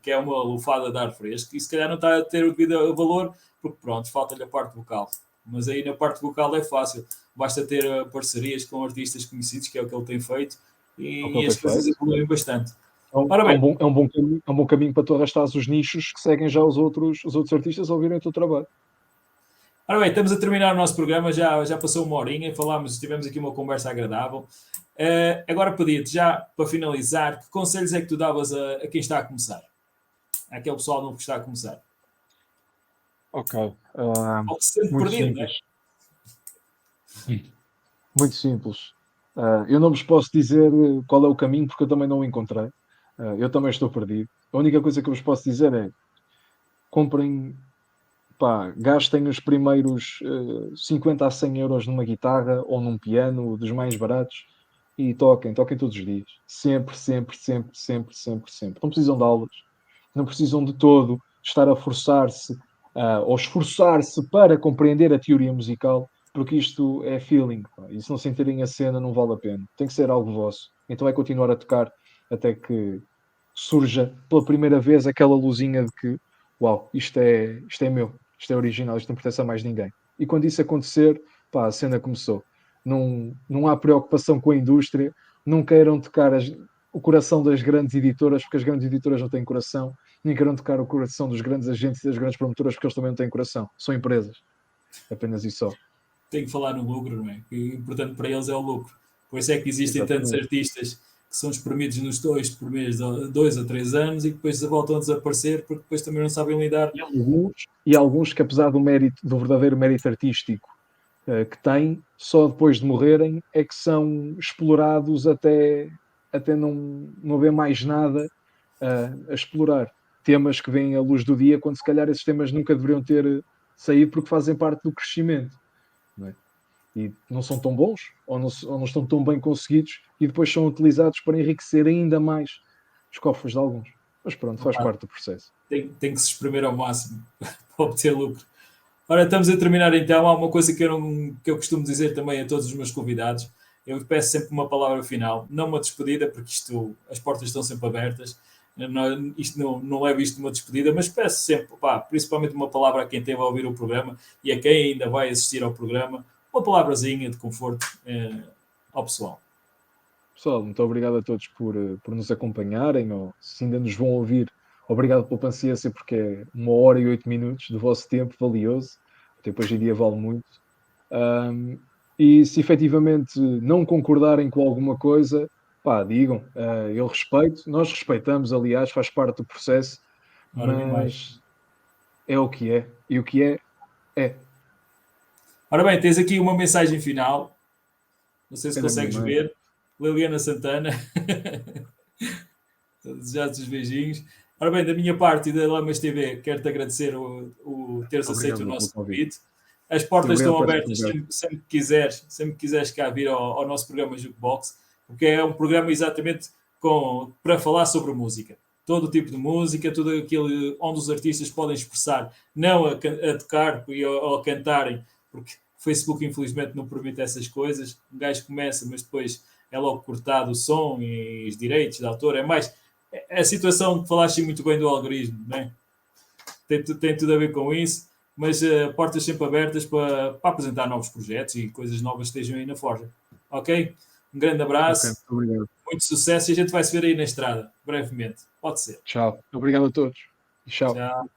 que é uma lufada de ar fresco, e se calhar não está a ter o devido valor, porque pronto, falta-lhe a parte vocal. Mas aí na parte vocal é fácil, basta ter parcerias com artistas conhecidos, que é o que ele tem feito, É o que e ele tem as coisas feito. evoluem bastante. É um, Ora é bem, um bom, é um bom caminho, é um bom caminho para tu arrastares os nichos que seguem já os outros artistas a ouvirem o teu trabalho. estamos a terminar o nosso programa, já passou uma horinha, tivemos aqui uma conversa agradável. Agora pedi-te, já para finalizar, que conselhos é que tu davas a quem está a começar? Àquele pessoal novo que está a começar? Ok. Ou que se sente Muito perdido, não é? simples. Muito simples. Eu não vos posso dizer qual é o caminho porque eu também não o encontrei. Eu também estou perdido. A única coisa que eu vos posso dizer é comprem, pá, gastem os primeiros 50 a 100 euros numa guitarra ou num piano, dos mais baratos, e toquem todos os dias. Sempre, sempre, sempre, sempre, sempre, sempre. Não precisam de aulas, não precisam de todo estar a forçar-se ou esforçar-se para compreender a teoria musical, porque isto é feeling, pá. E se não sentirem a cena, não vale a pena. Tem que ser algo vosso. Então é continuar a tocar até que surja pela primeira vez aquela luzinha de que, uau, isto é meu, isto é original, isto não pertence a mais ninguém. E quando isso acontecer, pá, a cena começou. Não há preocupação com a indústria, não queiram tocar o coração das grandes editoras, porque as grandes editoras não têm coração, nem queiram tocar o coração dos grandes agentes e das grandes promotoras, porque eles também não têm coração. São empresas. Apenas isso só. Tem que falar no lucro, não é? Que o importante para eles é o lucro. Por isso é que existem tantos Exatamente. artistas que são espremidos nos dois por mês, 2 a 3 anos, e que depois voltam a desaparecer porque depois também não sabem lidar. E alguns que, apesar do mérito, do verdadeiro mérito artístico que têm, só depois de morrerem é que são explorados até não haver mais nada a explorar. Temas que vêm à luz do dia, quando se calhar esses temas nunca deveriam ter saído porque fazem parte do crescimento. Não é? E não são tão bons, ou não estão tão bem conseguidos, e depois são utilizados para enriquecer ainda mais os cofres de alguns. Mas pronto, faz Opa, parte do processo. tem que se espremer ao máximo para obter lucro. Ora, estamos a terminar então. Há uma coisa que eu costumo dizer também a todos os meus convidados. Eu peço sempre uma palavra final, não uma despedida, porque as portas estão sempre abertas. Não levo isto uma despedida, mas peço sempre, pá, principalmente uma palavra a quem esteve a ouvir o programa e a quem ainda vai assistir ao programa, uma palavrazinha de conforto ao pessoal. Pessoal, muito obrigado a todos por nos acompanharem, ou se ainda nos vão ouvir, obrigado pela paciência, porque é 1 hora e 8 minutos do vosso tempo valioso, até hoje em dia vale muito. Um, e se efetivamente não concordarem com alguma coisa, pá, digam, eu respeito, nós respeitamos, aliás, faz parte do processo, Ora, nem mais. mas é o que é, e o que é. Ora bem, tens aqui uma mensagem final. Não sei se É da minha consegues mãe. ver. Liliana Santana. Desejar-te os beijinhos. Ora bem, da minha parte e da Lamas TV, quero-te agradecer o teres aceito o Obrigado pelo nosso convite. convite. As E portas obrigado estão por esta abertas conversa. sempre que quiseres cá vir ao nosso programa Jukebox, porque é um programa exatamente para falar sobre música. Todo o tipo de música, tudo aquilo onde os artistas podem expressar, não a tocar ou a cantarem, porque o Facebook infelizmente não permite essas coisas. Um gajo começa, mas depois é logo cortado o som e os direitos de autor. É mais a situação que falaste muito bem do algoritmo, né? Tem tudo a ver com isso, mas portas sempre abertas para apresentar novos projetos e coisas novas que estejam aí na forja. Ok? Um grande Ok, abraço, muito obrigado. muito sucesso e a gente vai se ver aí na estrada, brevemente. Pode ser. Tchau. Obrigado a todos. Tchau. Tchau.